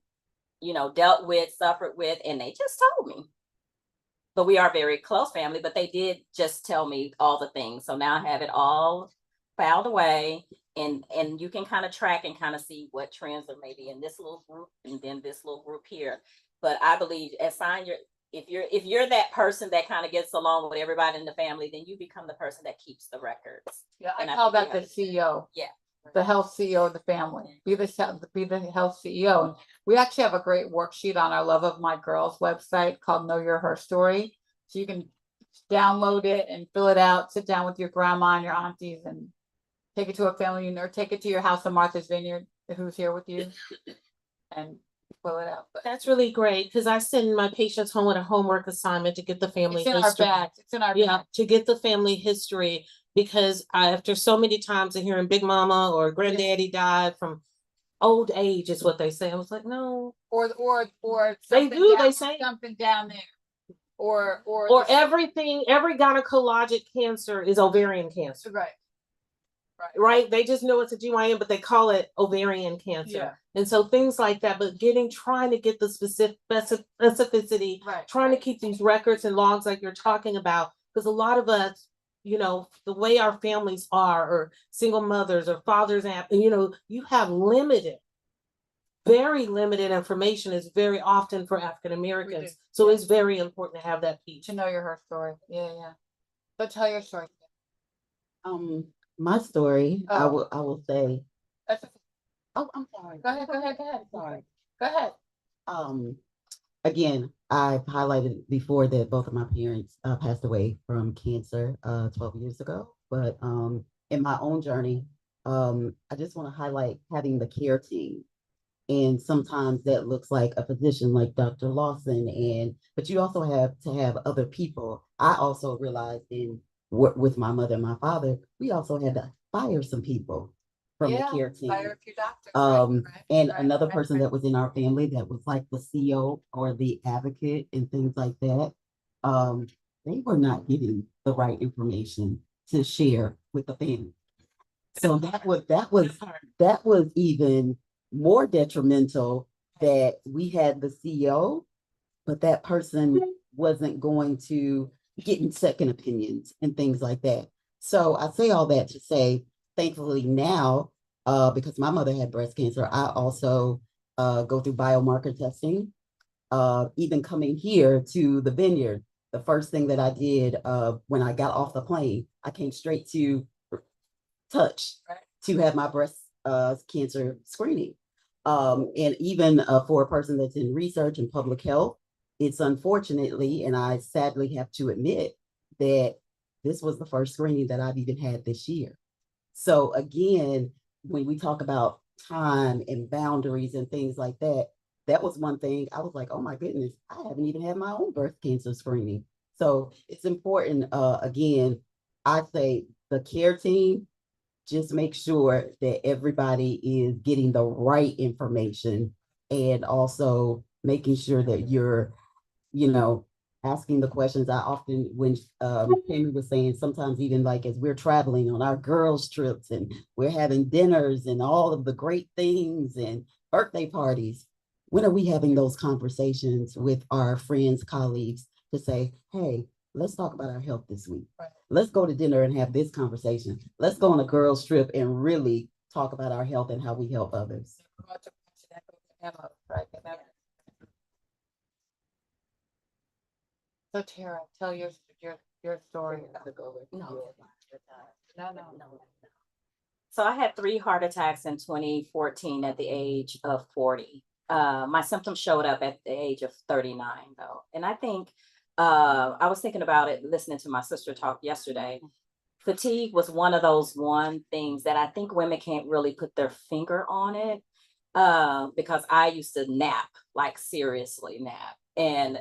E: you know, dealt with, suffered with? And they just told me. But we are a very close family, but they did just tell me all the things. So now I have it all filed away, and you can kind of track and kind of see what trends are maybe in this little group and then this little group here. But I believe if you're that person that kind of gets along with everybody in the family, then you become the person that keeps the records.
A: Yeah, I
E: And I
A: call
E: think
A: that
E: we
A: the CEO.
E: Yeah.
A: The health CEO of the family. Be the health CEO. And we actually have a great worksheet on our Love of My Girls website called Know Your Her Story. So you can download it and fill it out, sit down with your grandma and your aunties and take it to a family unit, or take it to your house on Martha's Vineyard, who's here with you, and fill it out. But
C: That's really great, because I send my patients home with a homework assignment to get the family
A: it's in our
C: history.
A: bags. It's in our
C: Yeah,
A: bag.
C: to get the family history, because after so many times of hearing Big Mama or Granddaddy died from old age is what they say. I was like, no.
A: Or
C: They
A: something
C: do,
A: down-
C: they say.
A: something down there. Or
C: Every gynecologic cancer is ovarian cancer,
A: right.
C: right? They just know it's a GYN, but they call it ovarian cancer.
A: Yeah.
C: And so things like that, but trying to get the specificity,
A: Right.
C: trying to keep these records and logs like you're talking about, because a lot of us, you know, the way our families are, or single mothers or fathers, and you know, you have very limited information is very often for African Americans. So it's very important to have that piece.
A: To know your her story. Yeah. So tell your story.
F: My story, I
A: Oh.
F: will say,
A: That's okay.
F: oh, I'm sorry.
A: Go ahead.
F: Sorry.
A: Go ahead.
F: Again, I've highlighted before that both of my parents passed away from cancer 12 years ago. But in my own journey, I just want to highlight having the care team. And sometimes that looks like a physician like Dr. Lawson, but you also have to have other people. I also realized with my mother and my father, we also had to fire some people from the care team.
A: Fire a few doctors.
F: And another person that was in our family that was like the CEO or the advocate and things like that, they were not getting the right information to share with the family. So that was even more detrimental that we had the CEO, but that person wasn't going to get in second opinions and things like that. So I say all that to say, thankfully now, because my mother had breast cancer, I also go through biomarker testing. Even coming here to the vineyard, the first thing that I did when I got off the plane, I came straight to Touch to have my breast cancer screening. And even for a person that's in research and public health, it's unfortunately, and I sadly have to admit that this was the first screening that I've even had this year. So again, when we talk about time and boundaries and things like that, that was one thing I was like, oh my goodness, I haven't even had my own breast cancer screening. So it's important, again, I say the care team, just make sure that everybody is getting the right information and also making sure that you're, asking the questions. I often, when Tammy was saying, sometimes even like as we're traveling on our girls' trips and we're having dinners and all of the great things and birthday parties, when are we having those conversations with our friends, colleagues to say, hey, let's talk about our health this week.
A: Right.
F: Let's go to dinner and have this conversation. Let's go on a girls' trip and really talk about our health and how we help others.
A: So Tara, tell your story.
E: No.
A: No.
E: So I had 3 heart attacks in 2014 at the age of 40. My symptoms showed up at the age of 39 though. And I think, I was thinking about it, listening to my sister talk yesterday. Fatigue was one of those things that I think women can't really put their finger on it. Because I used to nap, like seriously nap. And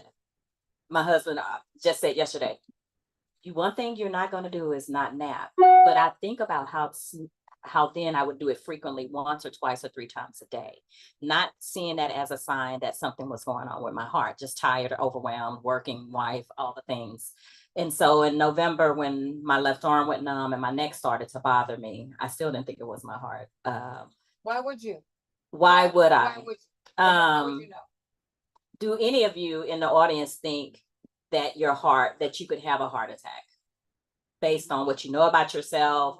E: my husband just said yesterday, one thing you're not going to do is not nap. But I think about how then I would do it frequently, once or twice or 3 times a day, not seeing that as a sign that something was going on with my heart, just tired or overwhelmed, working, wife, all the things. And so in November, when my left arm went numb and my neck started to bother me, I still didn't think it was my heart.
A: Why would you?
E: Why would I?
A: Why would you? How would you know?
E: Do any of you in the audience think that that you could have a heart attack based on what you know about yourself?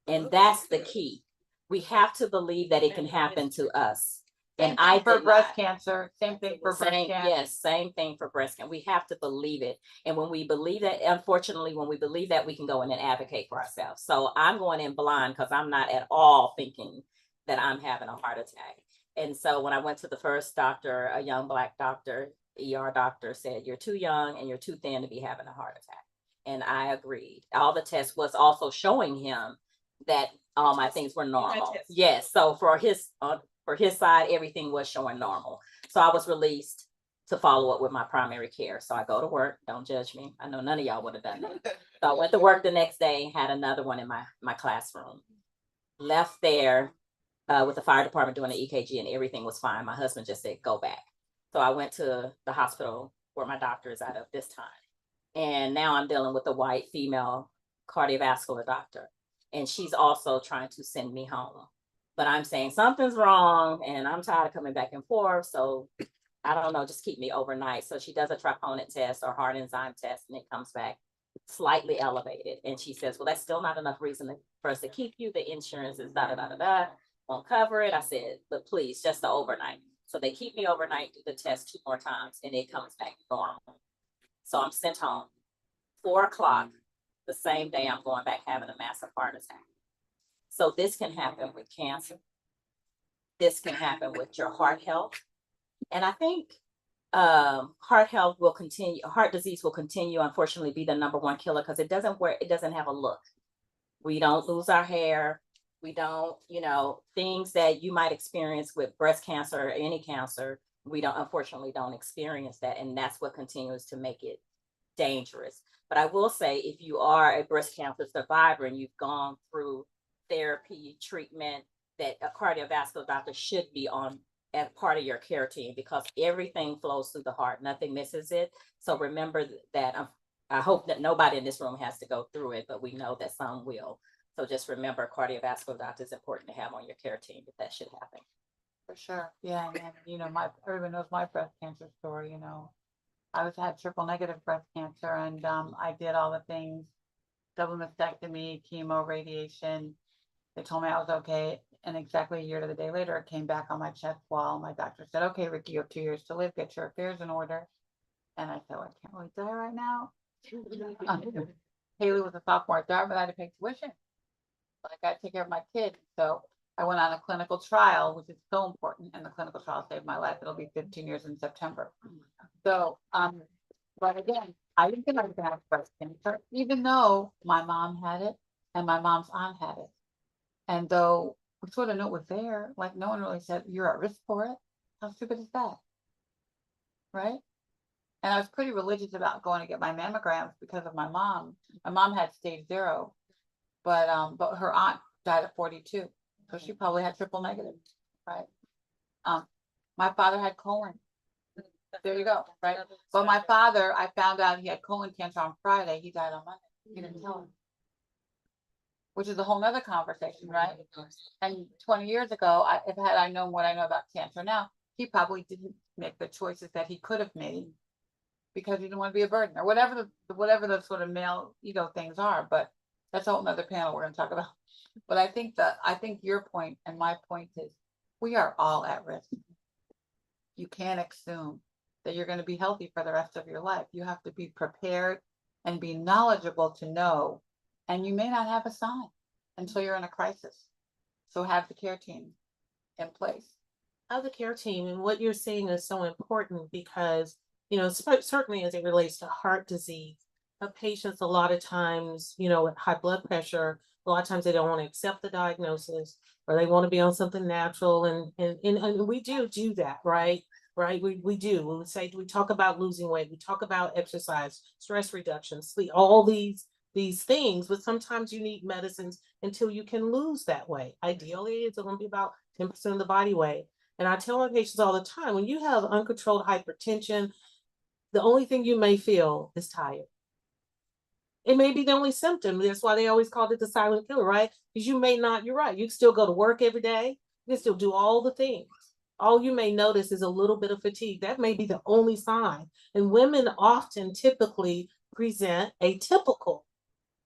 E: And that's the key. We have to believe that it can happen to us. And I
A: for
E: did
A: breast
E: not.
A: cancer, same thing for breast
E: Same,
A: cancer.
E: yes, same thing for breast cancer. We have to believe it. And when we believe that, unfortunately, when we believe that, we can go in and advocate for ourselves. So I'm going in blind because I'm not at all thinking that I'm having a heart attack. And so when I went to the first doctor, a young Black doctor, ER doctor, said, you're too young and you're too thin to be having a heart attack. And I agreed. All the tests was also showing him that all my things were normal. Yes. So for his side, everything was showing normal. So I was released to follow up with my primary care. So I go to work. Don't judge me. I know none of y'all would have done that. So I went to work the next day, had another one in my classroom. Left there with the fire department doing the EKG and everything was fine. My husband just said, go back. So I went to the hospital where my doctor is out of this time. And now I'm dealing with a white female cardiovascular doctor. And she's also trying to send me home. But I'm saying something's wrong and I'm tired of coming back and forth. So I don't know, just keep me overnight. So she does a troponin test or heart enzyme test and it comes back slightly elevated. And she says, well, that's still not enough reason for us to keep you. The insurance is won't cover it. I said, but please, just the overnight. So they keep me overnight, do the test 2 more times and it comes back normal. So I'm sent home 4:00. The same day I'm going back having a massive heart attack. So this can happen with cancer. This can happen with your heart health. And I think heart disease will continue, unfortunately, be the #1 killer because it doesn't have a look. We don't lose our hair. We don't, things that you might experience with breast cancer or any cancer, we unfortunately don't experience that. And that's what continues to make it dangerous. But I will say, if you are a breast cancer survivor and you've gone through therapy, treatment, that a cardiovascular doctor should be on as part of your care team because everything flows through the heart. Nothing misses it. So remember that. I hope that nobody in this room has to go through it, but we know that some will. So just remember, cardiovascular doctor is important to have on your care team if that should happen.
A: For sure, yeah, and you know, everyone knows my breast cancer story, you know. Had triple negative breast cancer and I did all the things, double mastectomy, chemo, radiation. They told me I was okay. And exactly a year to the day later, it came back on my chest wall. My doctor said, okay, Ricky, you have 2 years to live, get your affairs in order. And I said, well, I can't really die right now. Haley was a sophomore at Dartmouth, I had to pay tuition. But I got to take care of my kid. So I went on a clinical trial, which is so important. And the clinical trial saved my life. It'll be 15 years in September. So, but again, I didn't think I was gonna have breast cancer, even though my mom had it and my mom's aunt had it. And though we sort of knew it was there, like no one really said you're at risk for it. How stupid is that? Right? And I was pretty religious about going to get my mammograms because of my mom. My mom had stage 0, but her aunt died at 42, so she probably had triple negative, right? My father had colon. There you go, right? But my father, I found out he had colon cancer on Friday. He died on Monday. He didn't tell him. Which is a whole nother conversation, right? And 20 years ago, if had I known what I know about cancer now, he probably didn't make the choices that he could have made because he didn't want to be a burden or whatever the sort of male ego things are. But that's a whole nother panel we're going to talk about. But I think your point and my point is we are all at risk. You can't assume that you're going to be healthy for the rest of your life. You have to be prepared and be knowledgeable to know, and you may not have a sign until you're in a crisis. So have the care team in place.
C: Have the care team, and what you're saying is so important because, you know, certainly as it relates to heart disease, patients a lot of times, you know, with high blood pressure, a lot of times they don't want to accept the diagnosis or they want to be on something natural, and we do that, right? Right, we do. We say we talk about losing weight, we talk about exercise, stress reduction, sleep, all these things, but sometimes you need medicines until you can lose that weight. Ideally, it's going to be about 10% of the body weight. And I tell my patients all the time, when you have uncontrolled hypertension, the only thing you may feel is tired. It may be the only symptom. That's why they always called it the silent killer, right? Because you may not, you're right. You can still go to work every day. You can still do all the things. All you may notice is a little bit of fatigue. That may be the only sign. And women often typically present atypical,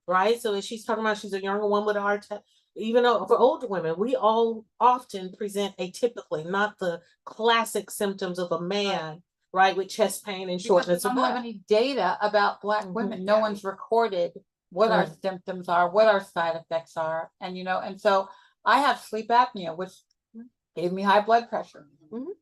C: right? So as she's talking about, she's a younger woman with a heart attack. Even though for older women, we all often present atypically, not the classic symptoms of a man, right? With chest pain and shortness of
A: breath. We don't have any data about Black women. No one's recorded what our symptoms are, what our side effects are. And, you know, and so I have sleep apnea, which gave me high blood pressure. You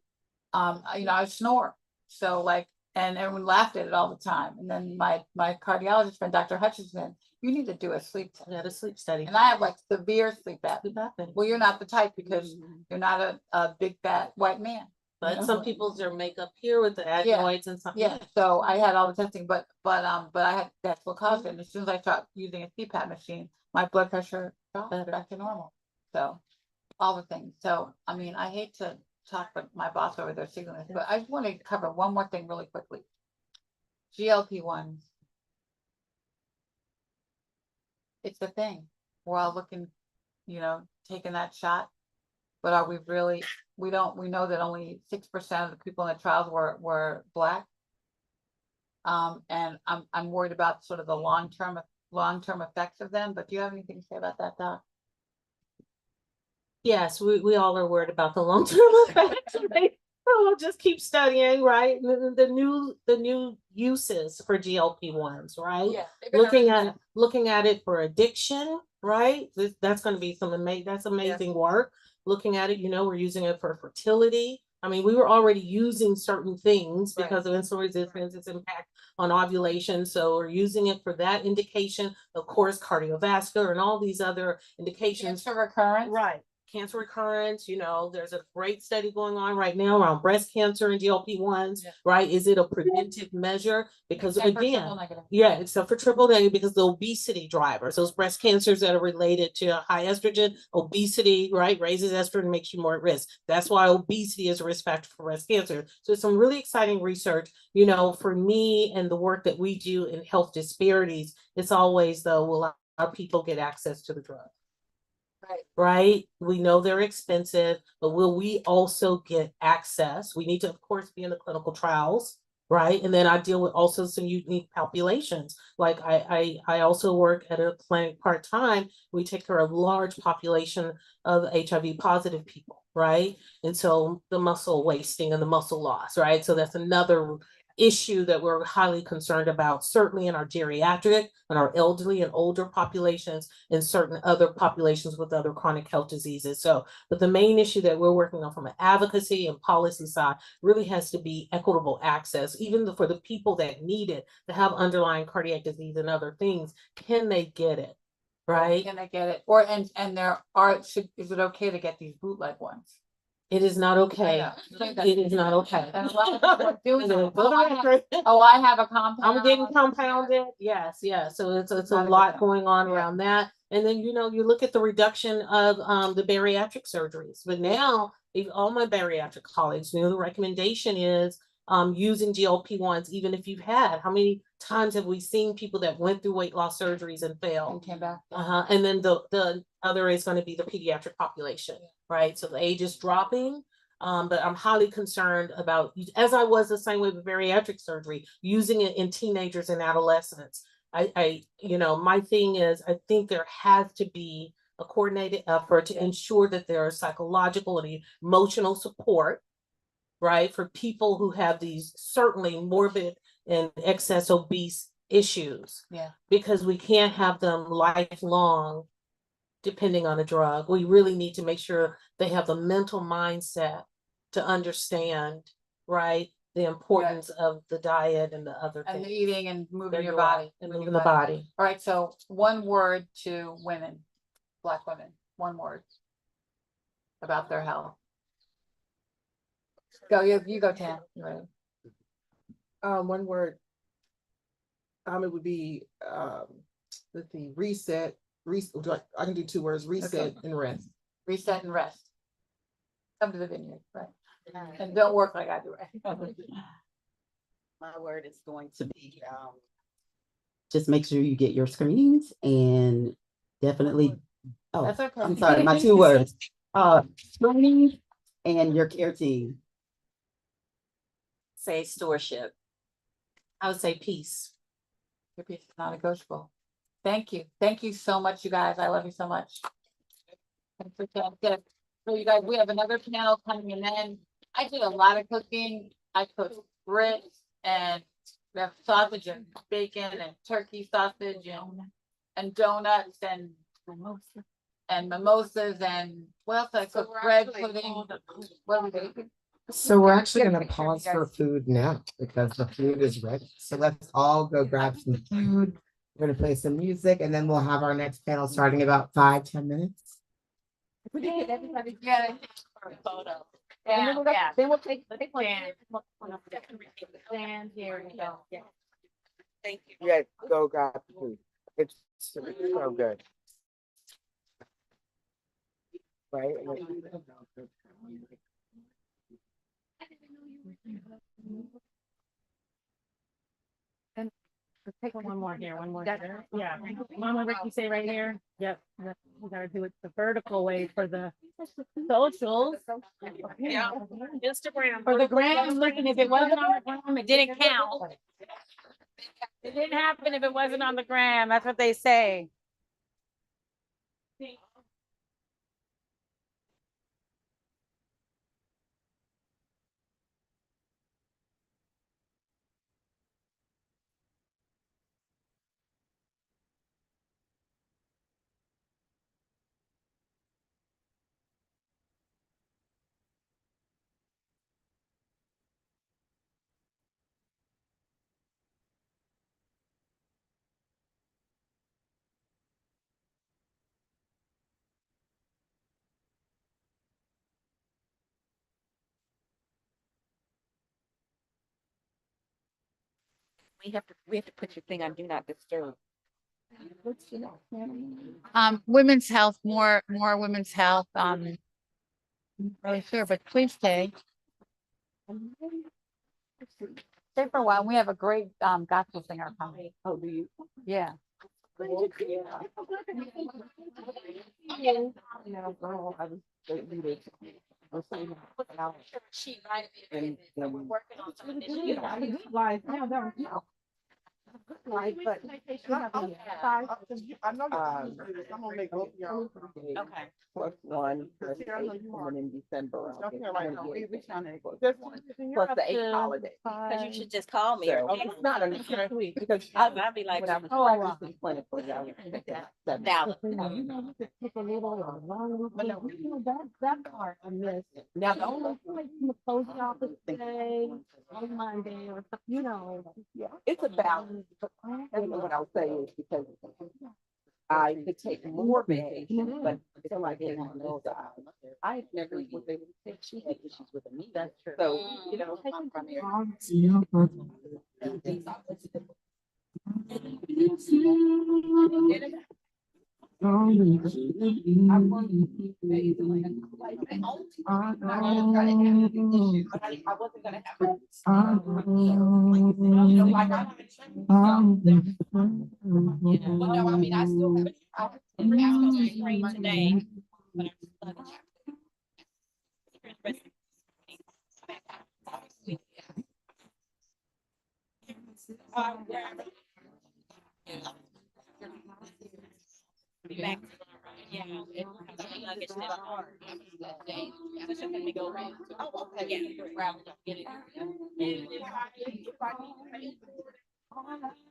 A: know, I snore. So like, and everyone laughed at it all the time. And then my cardiologist friend, Dr. Hutchinson, you need to do a sleep study.
C: Yeah, the sleep study.
A: And I have like severe sleep apnea. Well, you're not the type because you're not a big fat white man.
C: But some people's are makeup here with the adenoids and something.
A: Yeah, so I had all the testing, but I had, that's what caused it. And as soon as I stopped using a CPAP machine, my blood pressure dropped back to normal. So all the things. So, I mean, I hate to talk, but my boss over there signaling, but I just want to cover one more thing really quickly. GLP-1s. It's the thing. We're all looking, you know, taking that shot. But are we really, we know that only 6% of the people in the trials were Black. And I'm worried about sort of the long-term effects of them, but do you have anything to say about that, Doc?
C: Yes, we all are worried about the long-term effects. We'll just keep studying, right? The new uses for GLP-1s, right?
A: Yeah.
C: Looking at it for addiction, right? That's going to be that's amazing work. Looking at it, you know, we're using it for fertility. I mean, we were already using certain things because of insulin resistance, its impact on ovulation. So we're using it for that indication, of course, cardiovascular and all these other indications.
A: Cancer recurrence.
C: Right. Cancer recurrence, you know, there's a great study going on right now around breast cancer and GLP-1s, right? Is it a preventive measure? Because again, except for triple negative, because the obesity drivers, those breast cancers that are related to high estrogen, obesity, right? Raises estrogen, makes you more at risk. That's why obesity is a risk factor for breast cancer. So it's some really exciting research, you know, for me and the work that we do in health disparities. It's always though, will our people get access to the drug?
A: Right.
C: right? We know they're expensive, but will we also get access? We need to, of course, be in the clinical trials, right? And then I deal with also some unique populations. Like I also work at a clinic part-time. We take care of large population of HIV positive people, right? And so the muscle wasting and the muscle loss, right? So that's another issue that we're highly concerned about, certainly in our geriatric and our elderly and older populations and certain other populations with other chronic health diseases. So, but the main issue that we're working on from an advocacy and policy side really has to be equitable access, even for the people that need it, to have underlying cardiac disease and other things. Can they get it? Right?
A: Can I get it? Or, and there are, is it okay to get these bootleg ones?
C: It is not okay. It is not okay.
A: And a lot of people are doing that.
C: For the record.
A: Oh, I have a compound.
C: I'm getting compounded. Yes, yes. So it's a
A: Not a good
C: lot
A: thing.
C: going on
A: Yeah.
C: around that. And then, you know, you look at the reduction of the bariatric surgeries. But now, if all my bariatric colleagues, you know, the recommendation is using GLP-1s, even if you've had. How many times have we seen people that went through weight loss surgeries and failed?
A: And came back.
C: And then the other is going to be the pediatric population, right? So the age is dropping. But I'm highly concerned about, as I was the same way with bariatric surgery, using it in teenagers and adolescents. You know, my thing is, I think there has to be a coordinated effort to ensure that there is psychological and emotional support, right, for people who have these certainly morbid and excess obese issues.
A: Yeah.
C: Because we can't have them lifelong depending on a drug. We really need to make sure they have the mental mindset to understand, right, the importance of the diet and the other
A: And the
C: things.
A: eating and moving
C: There
A: your
C: you are,
A: body.
C: and
A: moving
C: moving
A: your
C: the body.
A: All right, so one word to women, Black women, one word about their health. Go, you go, Tam. You ready?
G: One word. It would be, let's see, reset, I can do 2 words, reset and rest.
A: Reset and rest. Come to the vineyard, right? And don't work like I do, right?
F: My word is going to be, just make sure you get your screenings and definitely, oh,
A: That's okay.
F: I'm sorry, my 2 words, screenings and your care team.
E: Say stewardship.
C: I would say peace.
A: Your piece is non-negotiable. Thank you. Thank you so much, you guys. I love you so much. Thanks for chatting. Good. So you guys, we have another panel coming in. Then I did a lot of cooking. I cooked grits and we have sausage and bacon and turkey sausage and donuts and mimosas and what else I cooked? Bread pudding. What are we doing?
H: So we're actually gonna pause for food now because the food is ready. So let's all go grab some food. We're gonna play some music and then we'll have our next panel starting about 5-10 minutes.
A: We can get everybody together for a photo.
D: Yeah, yeah.
A: Then we'll take.
D: Stand here and go. Yeah. Thank you.
H: Yeah, go grab the food. It's so good. Right?
D: Take one more here, one more here. Yeah. Mama Ricky say right here. Yep. We gotta do it the vertical way for the socials. Yeah. Instagram. For the gram, looking, if it wasn't on the gram, it didn't count. It didn't happen if it wasn't on the gram. That's what they say.
I: We have to put your thing on do not disturb.
A: Women's health, more women's health, really sure, but please stay. Stay for a while. We have a great, gospel singer coming.
F: Oh, do you?
A: Yeah.
I: Yeah, girl, I was, they needed. I was saying, put it out. And then we're working on some initiatives.
C: I mean, good life. No, no.
I: Right, but.
G: I know I'm gonna make both of y'all.
I: Okay. Plus one, plus eight, and then in December. I'll get
G: Right now,
I: 28.
G: That's-
I: Plus the 8 holidays.
E: Cause you should just call me.
I: So,
E: or
I: it's not a week because
E: I'd be like,
I: when I was
C: oh, wow.
I: practicing clinically, I was thinking that.
E: Valid.
C: You know, you could pick a little, but no, you know, that part I missed.
I: Now,
C: The only place in the post office today, on Monday or something, you know.
I: yeah, it's a balance, but what I'll say is because I could take more vacation, but until I get on those hours, I never was able to take, she had issues with me. That's true. So, you know. I wasn't gonna have.
E: Well, no, I mean, I still have it. It's great today, but I'm stuck. Be back. Yeah. Luggage that hard. So should we go around? Oh, okay. Yeah, gravel, get it.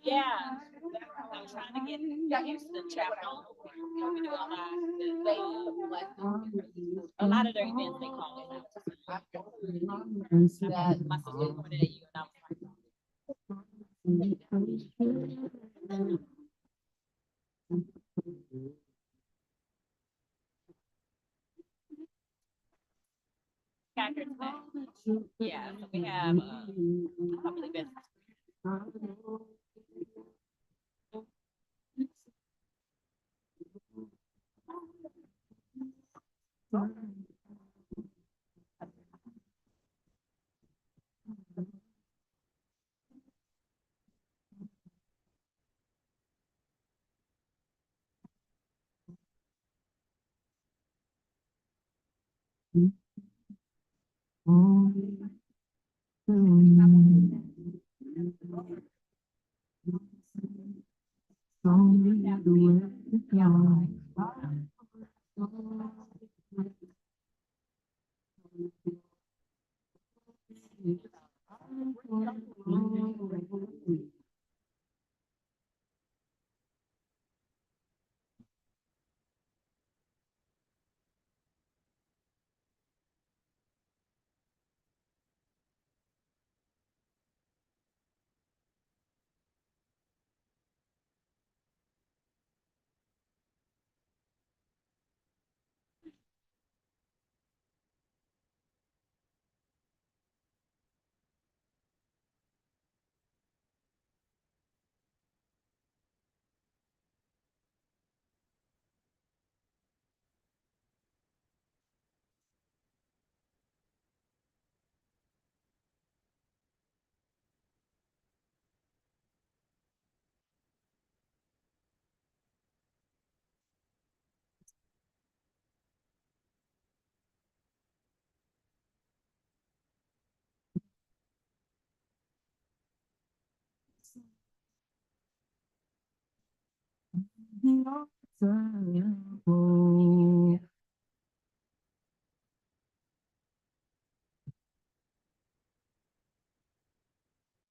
E: Yeah. I'm trying to get Houston chapter. You know, we do a lot of their events, they call it. That my sister pointed at you and I was like, yeah, so we have, I believe it's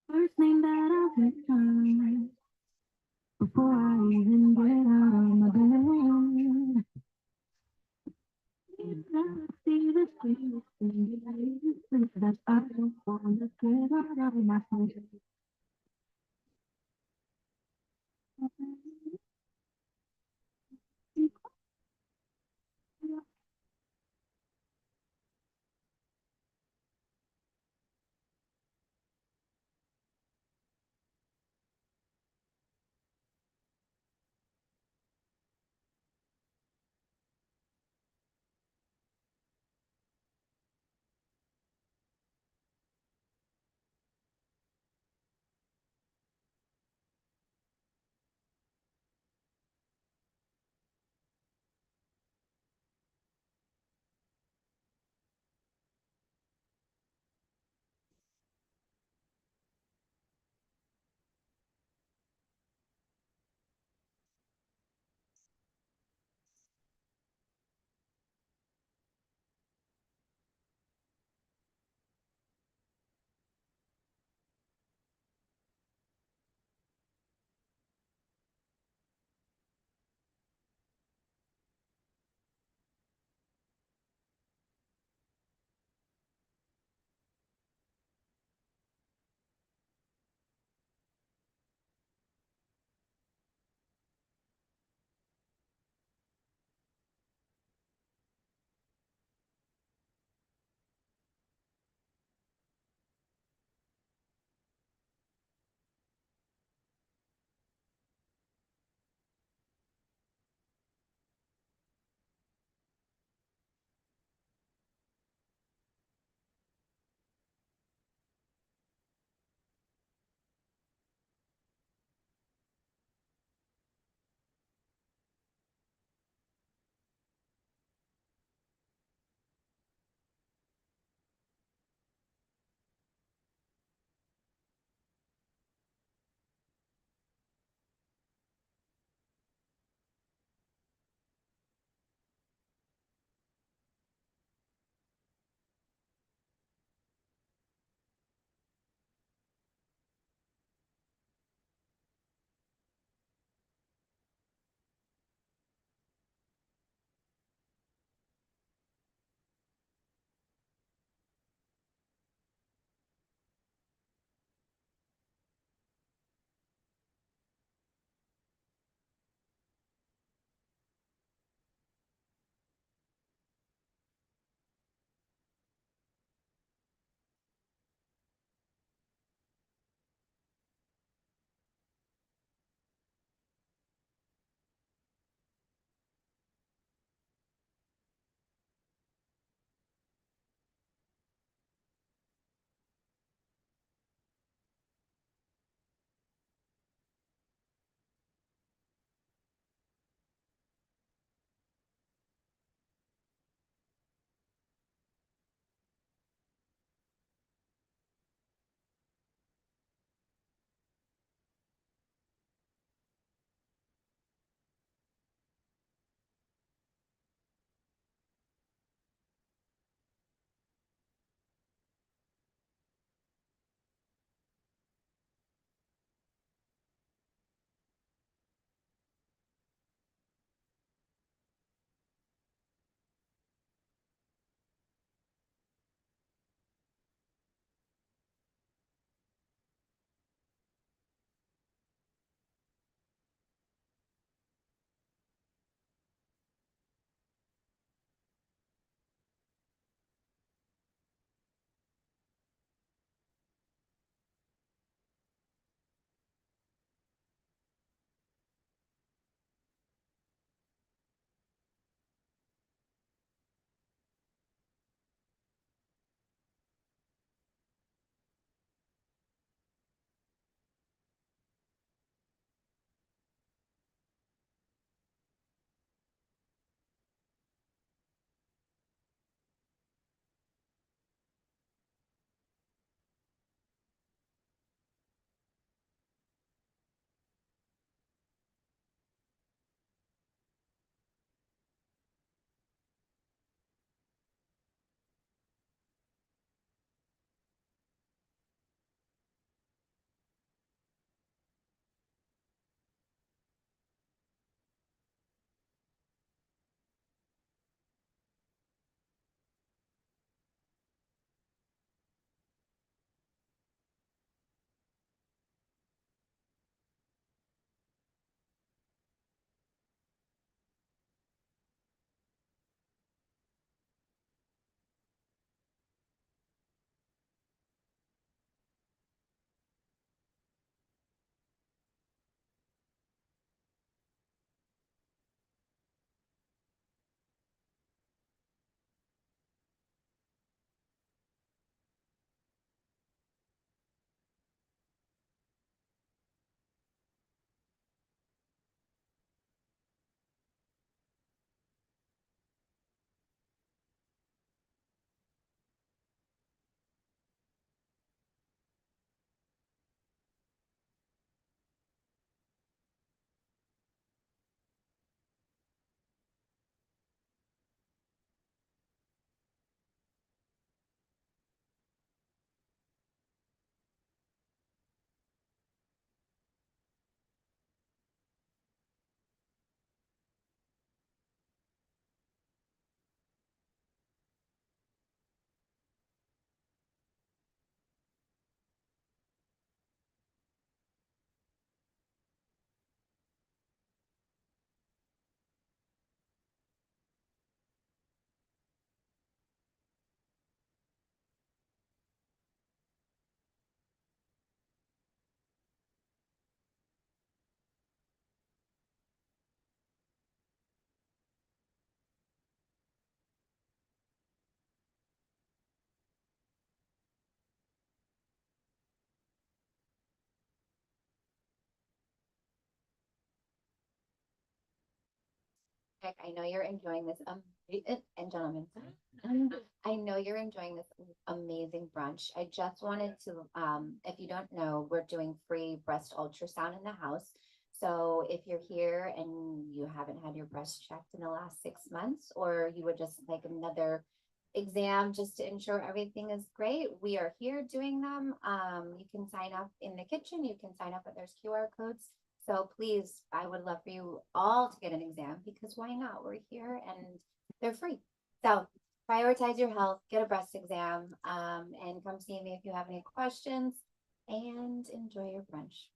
J: First thing that I would find before I even get out of my bed. You never see the sweetest thing that I don't want to get out of my head.
K: Rick, I know you're enjoying this, and gentlemen, I know you're enjoying this amazing brunch. I just wanted to, if you don't know, we're doing free breast ultrasound in the house. So if you're here and you haven't had your breast checked in the last 6 months, or you would just like another exam just to ensure everything is great, we are here doing them. You can sign up in the kitchen, you can sign up, but there's QR codes. So please, I would love for you all to get an exam, because why not? We're here and they're free. So prioritize your health, get a breast exam, and come see me if you have any questions, and enjoy your brunch.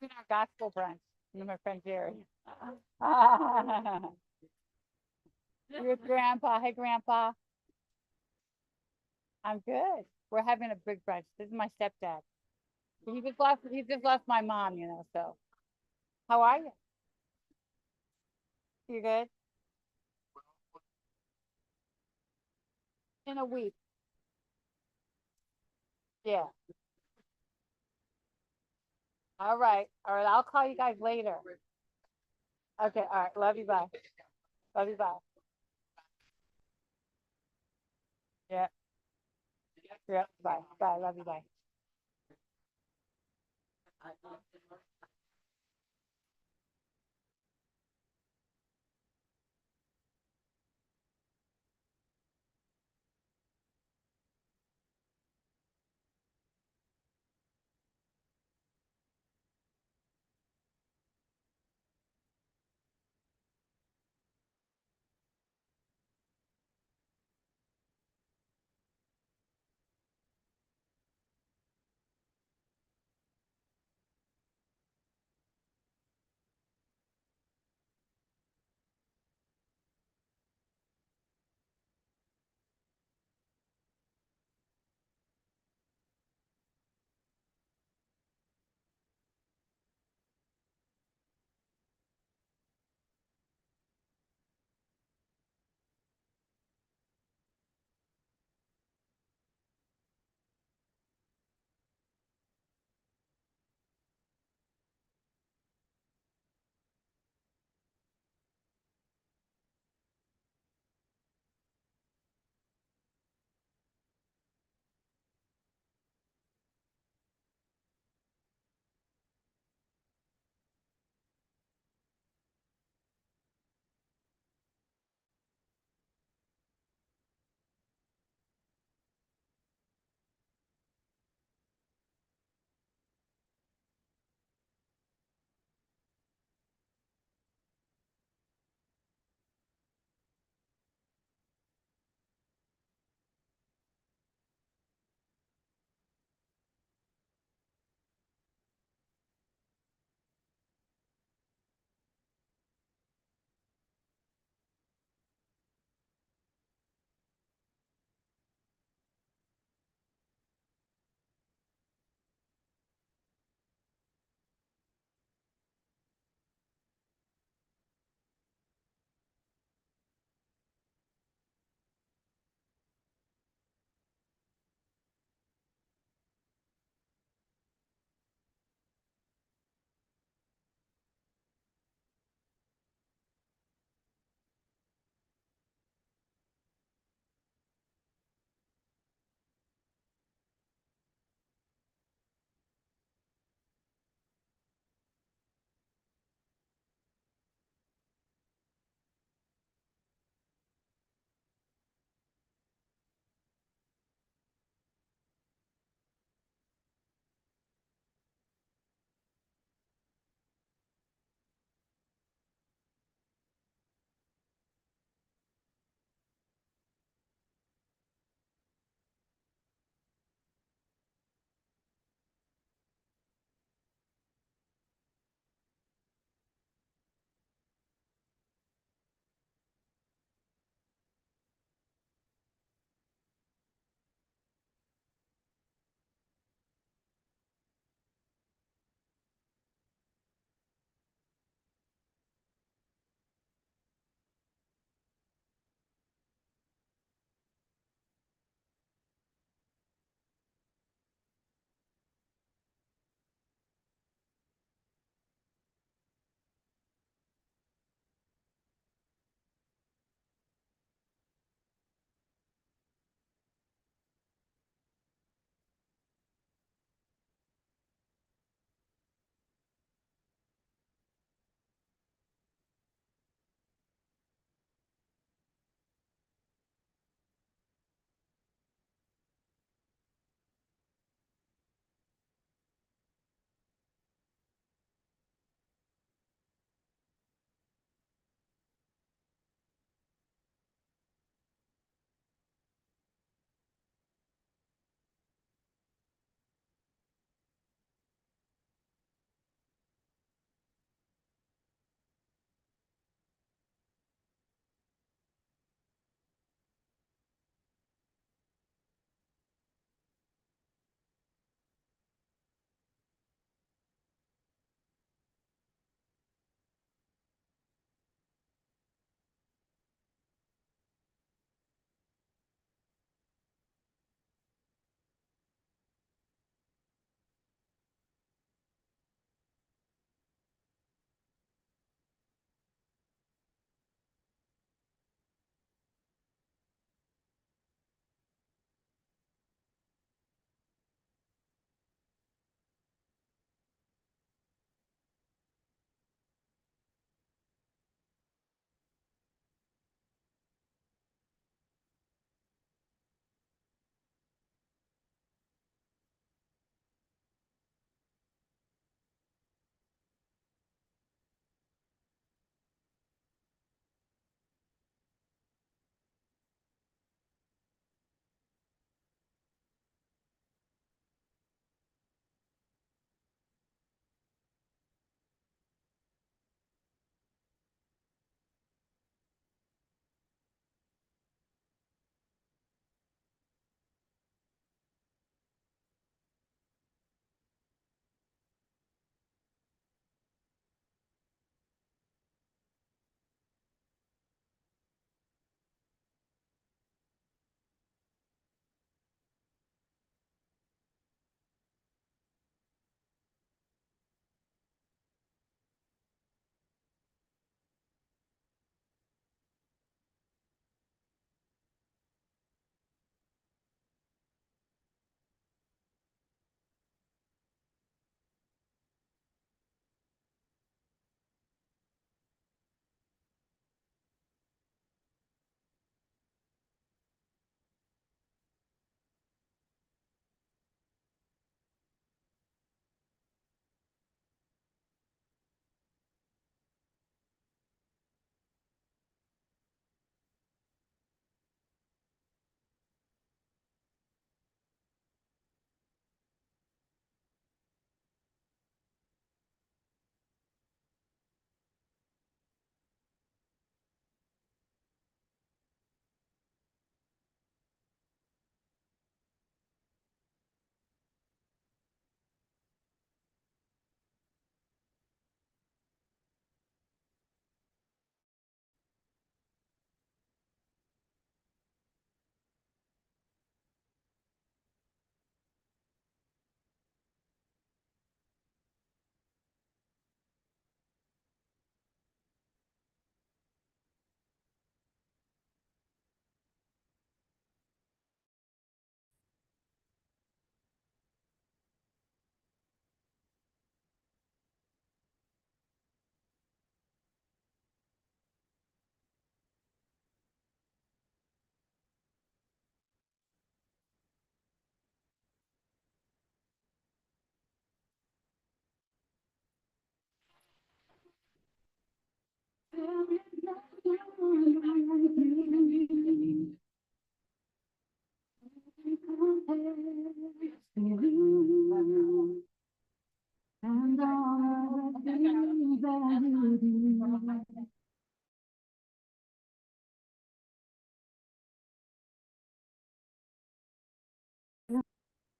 A: Our gospel brunch, me and my friend Jerry. With Grandpa. Hey, Grandpa. I'm good. We're having a big brunch. This is my stepdad. He just lost my mom, so. How are you? You good? In a week. Yeah. All right. All right. I'll call you guys later. Okay. All right. Love you. Bye. Love you. Bye. Yeah. Yeah. Bye. Bye. Love you. Bye.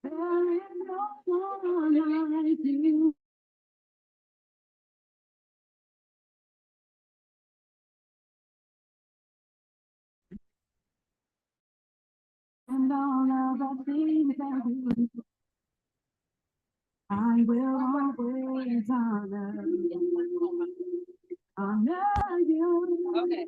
J: There is no one like you. And all of the things that we do, I will always honor you. Honor you. Okay.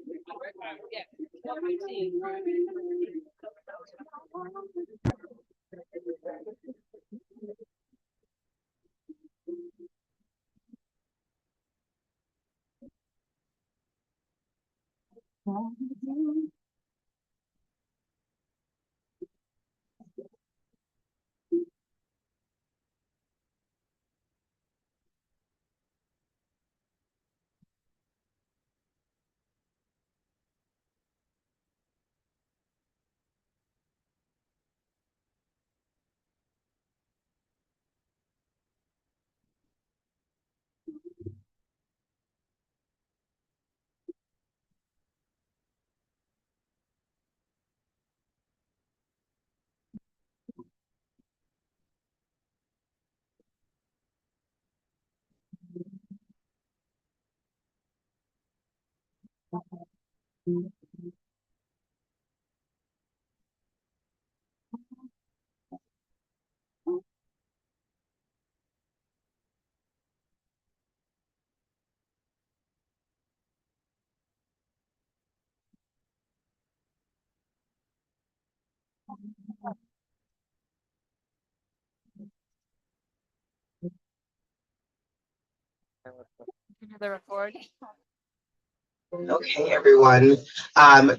A: The record.
B: Okay, everyone,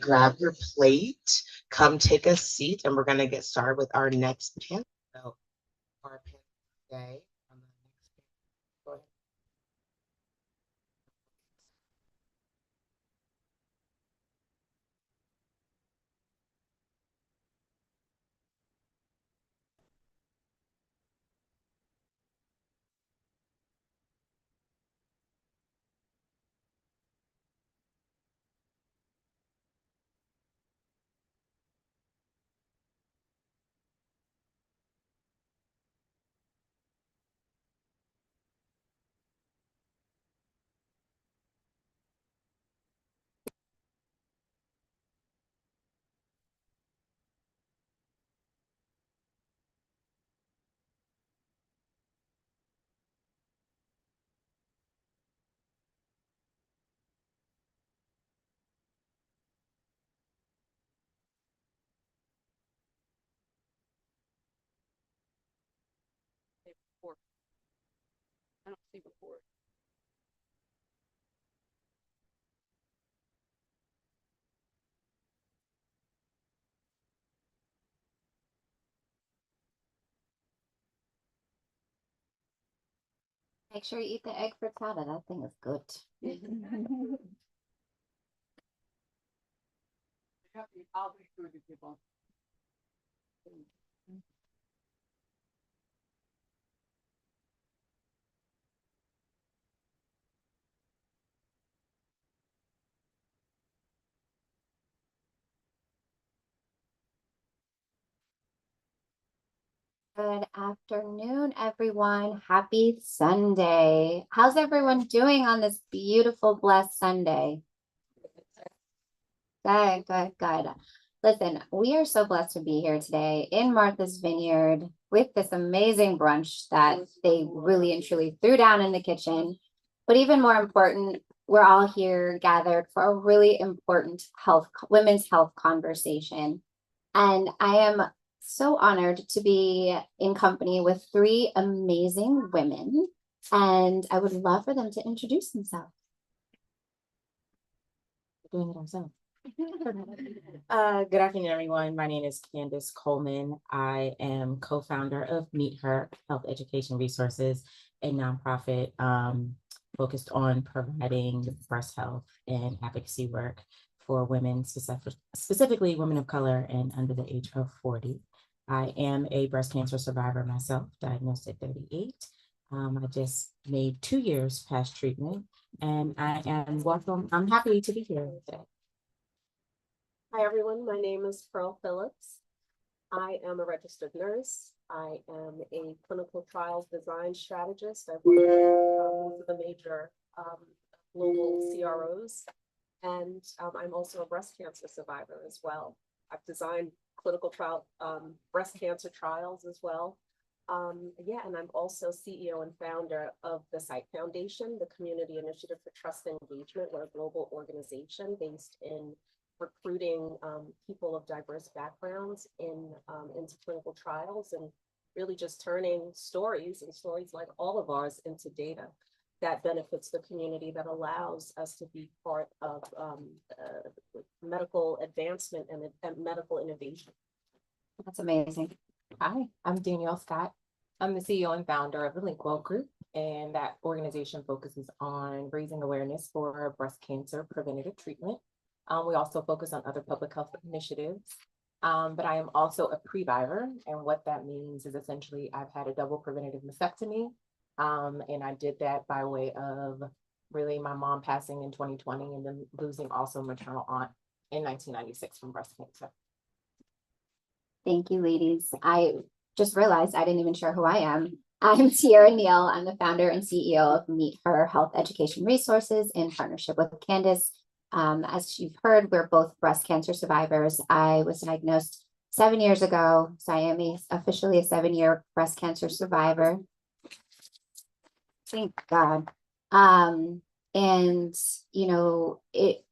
B: grab your plate, come take a seat, and we're gonna get started with our next panel. So, our panel today. On the next panel. Go ahead.
I: I don't see before.
K: Make sure you eat the egg frittata. That thing is good. Good afternoon, everyone. Happy Sunday. How's everyone doing on this beautiful, blessed Sunday? Good, good, good. Listen, we are so blessed to be here today in Martha's Vineyard with this amazing brunch that they really and truly threw down in the kitchen. But even more important, we're all here gathered for a really important women's health conversation. And I am so honored to be in company with three amazing women. And I would love for them to introduce themselves.
E: We're doing it ourselves. Good afternoon, everyone. My name is Candace Coleman. I am co-founder of Meet Her Health Education Resources, a nonprofit focused on providing breast health and advocacy work for women, specifically women of color and under the age of 40. I am a breast cancer survivor myself, diagnosed at 38. I just made 2 years past treatment, and I am welcome. I'm happy to be here today.
L: Hi, everyone. My name is Pearl Phillips. I am a registered nurse. I am a clinical trials design strategist. I've worked with most of the major global CROs. And I'm also a breast cancer survivor as well. I've designed clinical trial breast cancer trials as well. Yeah, and I'm also CEO and founder of the Sight Foundation, the Community Initiative for Trust and Engagement. We're a global organization based in recruiting people of diverse backgrounds into clinical trials, and really just turning stories and stories like all of ours into data that benefits the community, that allows us to be part of medical advancement and medical innovation.
M: That's amazing. Hi, I'm Danielle Scott. I'm the CEO and founder of the Linkwell Group, and that organization focuses on raising awareness for breast cancer preventative treatment. We also focus on other public health initiatives, but I am also a previvor, and what that means is essentially I've had a double preventative mastectomy, and I did that by way of really my mom passing in 2020 and then losing also maternal aunt in 1996 from breast cancer.
K: Thank you, ladies. I just realized I didn't even share who I am. I'm Tiara Neal. I'm the founder and CEO of Meet Her Health Education Resources in partnership with Candace. As you've heard, we're both breast cancer survivors. I was diagnosed 7 years ago, so I am officially a 7-year breast cancer survivor. Thank God. And you know,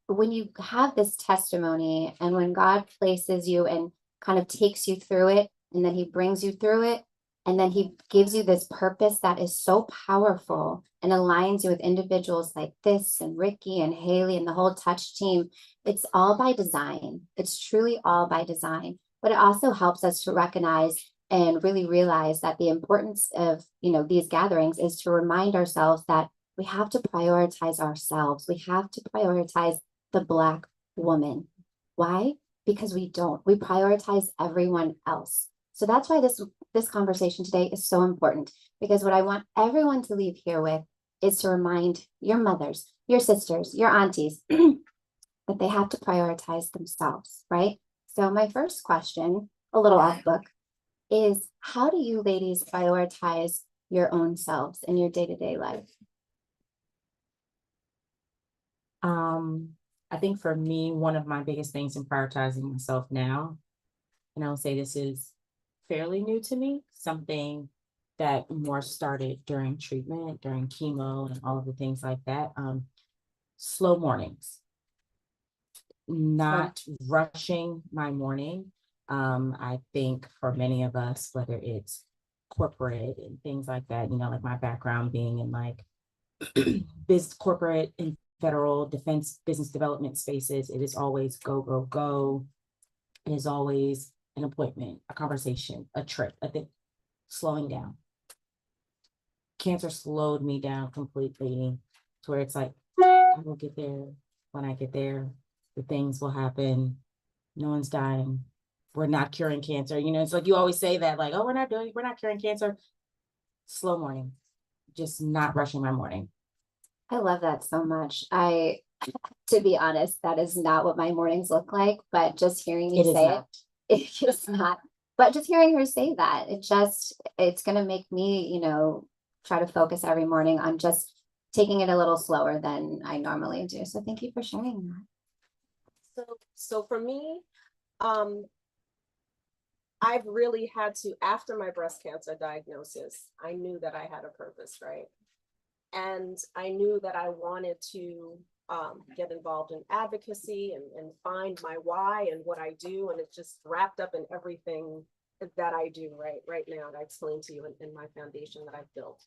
K: when you have this testimony and when God places you and kind of takes you through it, and then he brings you through it, and then he gives you this purpose that is so powerful and aligns you with individuals like this and Ricky and Haley and the whole Touch team. It's all by design. It's truly all by design, but it also helps us to recognize and really realize that the importance of, you know, these gatherings is to remind ourselves that we have to prioritize ourselves. We have to prioritize the Black woman. Why? Because we don't. We prioritize everyone else. So that's why this conversation today is so important, because what I want everyone to leave here with is to remind your mothers, your sisters, your aunties that they have to prioritize themselves, right? So my first question, a little off book, is how do you ladies prioritize your own selves in your day-to-day life?
E: I think for me, one of my biggest things in prioritizing myself now, and I'll say this is fairly new to me, something that more started during treatment, during chemo and all of the things like that. Slow mornings, not rushing my morning. I think for many of us, whether it's corporate and things like that, you know, like my background being in like business, corporate and federal defense business development spaces, it is always go, go, go. It is always an appointment, a conversation, a trip, a thing. Slowing down. Cancer slowed me down completely to where it's like, I will get there when I get there. The things will happen. No one's dying. We're not curing cancer. You know, it's like you always say that, like, oh, we're not curing cancer. Slow morning. Just not rushing my morning.
K: I love that so much. To be honest, that is not what my mornings look like, but just hearing you say it, it is not. But just hearing her say that, it's going to make me, you know, try to focus every morning on just taking it a little slower than I normally do. So thank you for sharing that.
L: So for me, I've really had to, after my breast cancer diagnosis, I knew that I had a purpose, right? And I knew that I wanted to get involved in advocacy and find my why and what I do. And it's just wrapped up in everything that I do right now. And I explained to you in my foundation that I've built.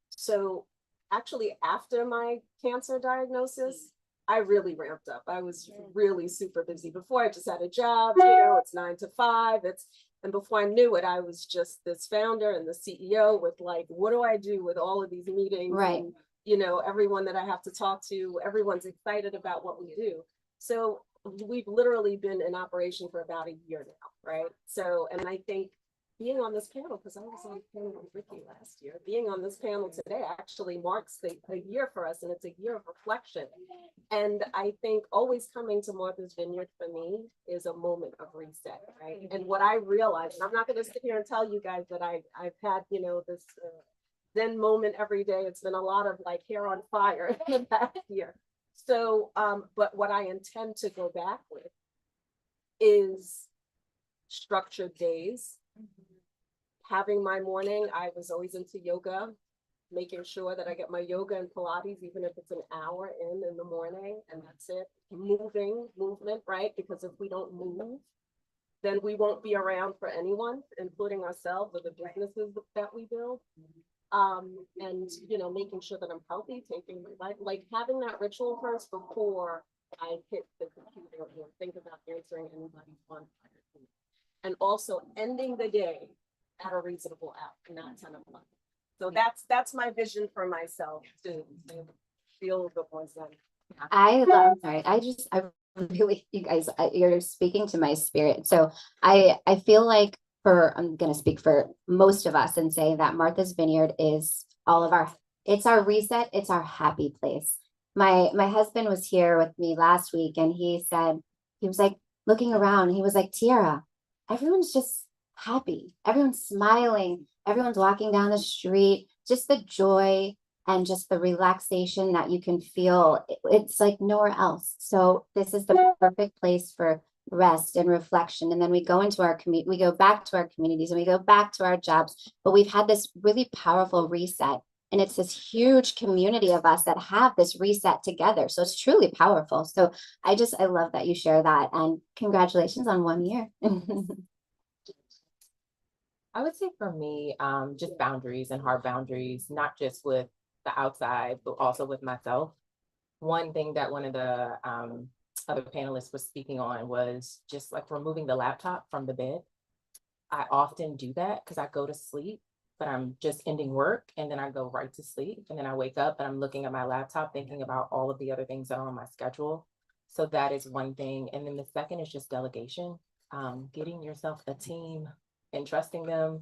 L: So actually after my cancer diagnosis, I really ramped up. I was really super busy. Before I just had a job, you know, it's 9 to 5. And before I knew it, I was just this founder and the CEO with like, what do I do with all of these meetings?
K: Right.
L: And, you know, everyone that I have to talk to, everyone's excited about what we do. So we've literally been in operation for about a year now, right? So, and I think being on this panel, because I was on the panel with Ricky last year, being on this panel today actually marks a year for us, and it's a year of reflection. And I think always coming to Martha's Vineyard for me is a moment of reset, right? And what I realized, and I'm not going to sit here and tell you guys that I've had, you know, this Zen moment every day. It's been a lot of like hair on fire in the past year. So, but what I intend to go back with is structured days. Having my morning, I was always into yoga, making sure that I get my yoga and Pilates, even if it's an hour in the morning, and that's it. Movement, right? Because if we don't move, then we won't be around for anyone, including ourselves or the businesses that we build. And you know, making sure that I'm healthy, taking my life, like having that ritual first before I hit the computer or think about answering anybody's phone. And also ending the day at a reasonable hour, not 10 o'clock. So that's my vision for myself to feel the ones that.
K: I really, you guys, you're speaking to my spirit. So I feel like I'm going to speak for most of us and say that Martha's Vineyard is it's our reset. It's our happy place. My husband was here with me last week, and he was like looking around, and he was like, Tiara, everyone's just happy. Everyone's smiling. Everyone's walking down the street. Just the joy and just the relaxation that you can feel. It's like nowhere else. So this is the perfect place for rest and reflection. And then we go into our community, we go back to our communities, and we go back to our jobs. But we've had this really powerful reset. And it's this huge community of us that have this reset together. So it's truly powerful. So I love that you share that. And congratulations on 1 year.
M: I would say for me, just boundaries and hard boundaries, not just with the outside, but also with myself. One thing that one of the other panelists was speaking on was just like removing the laptop from the bed. I often do that because I go to sleep, but I'm just ending work, and then I go right to sleep, and then I wake up and I'm looking at my laptop thinking about all of the other things that are on my schedule. So that is one thing. And then the second is just delegation, getting yourself a team and trusting them,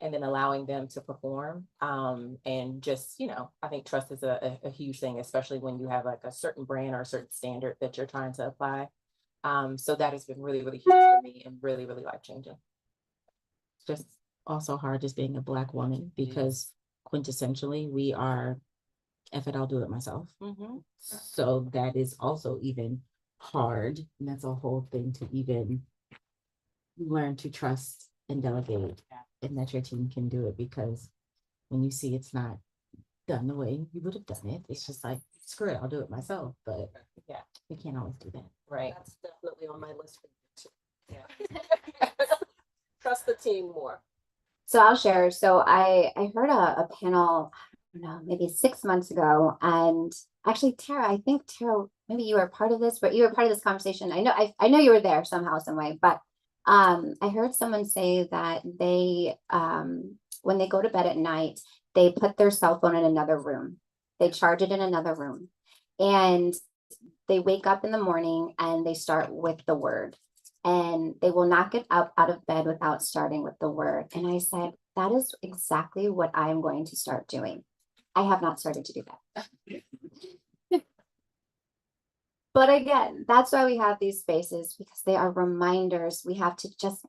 M: and then allowing them to perform. And just, you know, I think trust is a huge thing, especially when you have like a certain brand or a certain standard that you're trying to apply. So that has been really, really huge for me and really, really life-changing.
E: Just also hard just being a Black woman, because quintessentially we are, F it, I'll do it myself. So that is also even hard. And that's a whole thing to even learn to trust and delegate, and that your team can do it, because when you see it's not done the way you would have done it, it's just like, screw it, I'll do it myself. But
M: yeah,
E: we can't always do that.
M: Right.
L: That's definitely on my list for you too. Yeah. Trust the team more.
K: So I'll share. So I heard a panel, I don't know, maybe 6 months ago. And actually, Tara, I think Tara, maybe you were part of this, but you were part of this conversation. I know you were there somehow, some way, but I heard someone say that they, when they go to bed at night, they put their cell phone in another room. They charge it in another room, and they wake up in the morning and they start with the word, and they will not get up out of bed without starting with the word. And I said, that is exactly what I am going to start doing. I have not started to do that. But again, that's why we have these spaces, because they are reminders. We have to just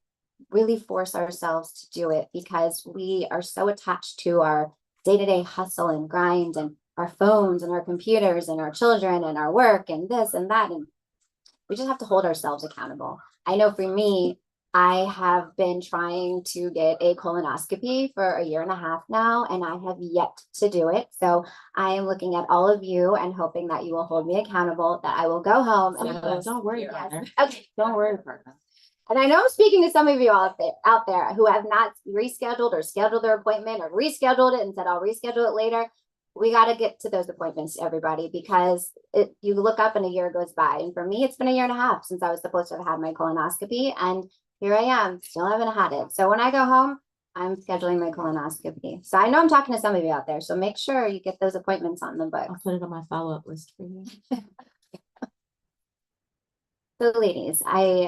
K: really force ourselves to do it, because we are so attached to our day-to-day hustle and grind, and our phones and our computers and our children and our work and this and that. And we just have to hold ourselves accountable. I know for me, I have been trying to get a colonoscopy for 1.5 years now, and I have yet to do it. So I am looking at all of you and hoping that you will hold me accountable, that I will go home. And
E: Don't worry about it.
K: Okay. Don't worry about it. And I know I'm speaking to some of you all out there who have not rescheduled or scheduled their appointment, or rescheduled it and said, I'll reschedule it later. We got to get to those appointments, everybody, because you look up and 1 year goes by. And for me, it's been 1.5 years since I was supposed to have had my colonoscopy. And here I am, still haven't had it. So when I go home, I'm scheduling my colonoscopy. So I know I'm talking to some of you out there. So make sure you get those appointments on the book.
E: I'll put it on my follow-up list for you.
K: So ladies,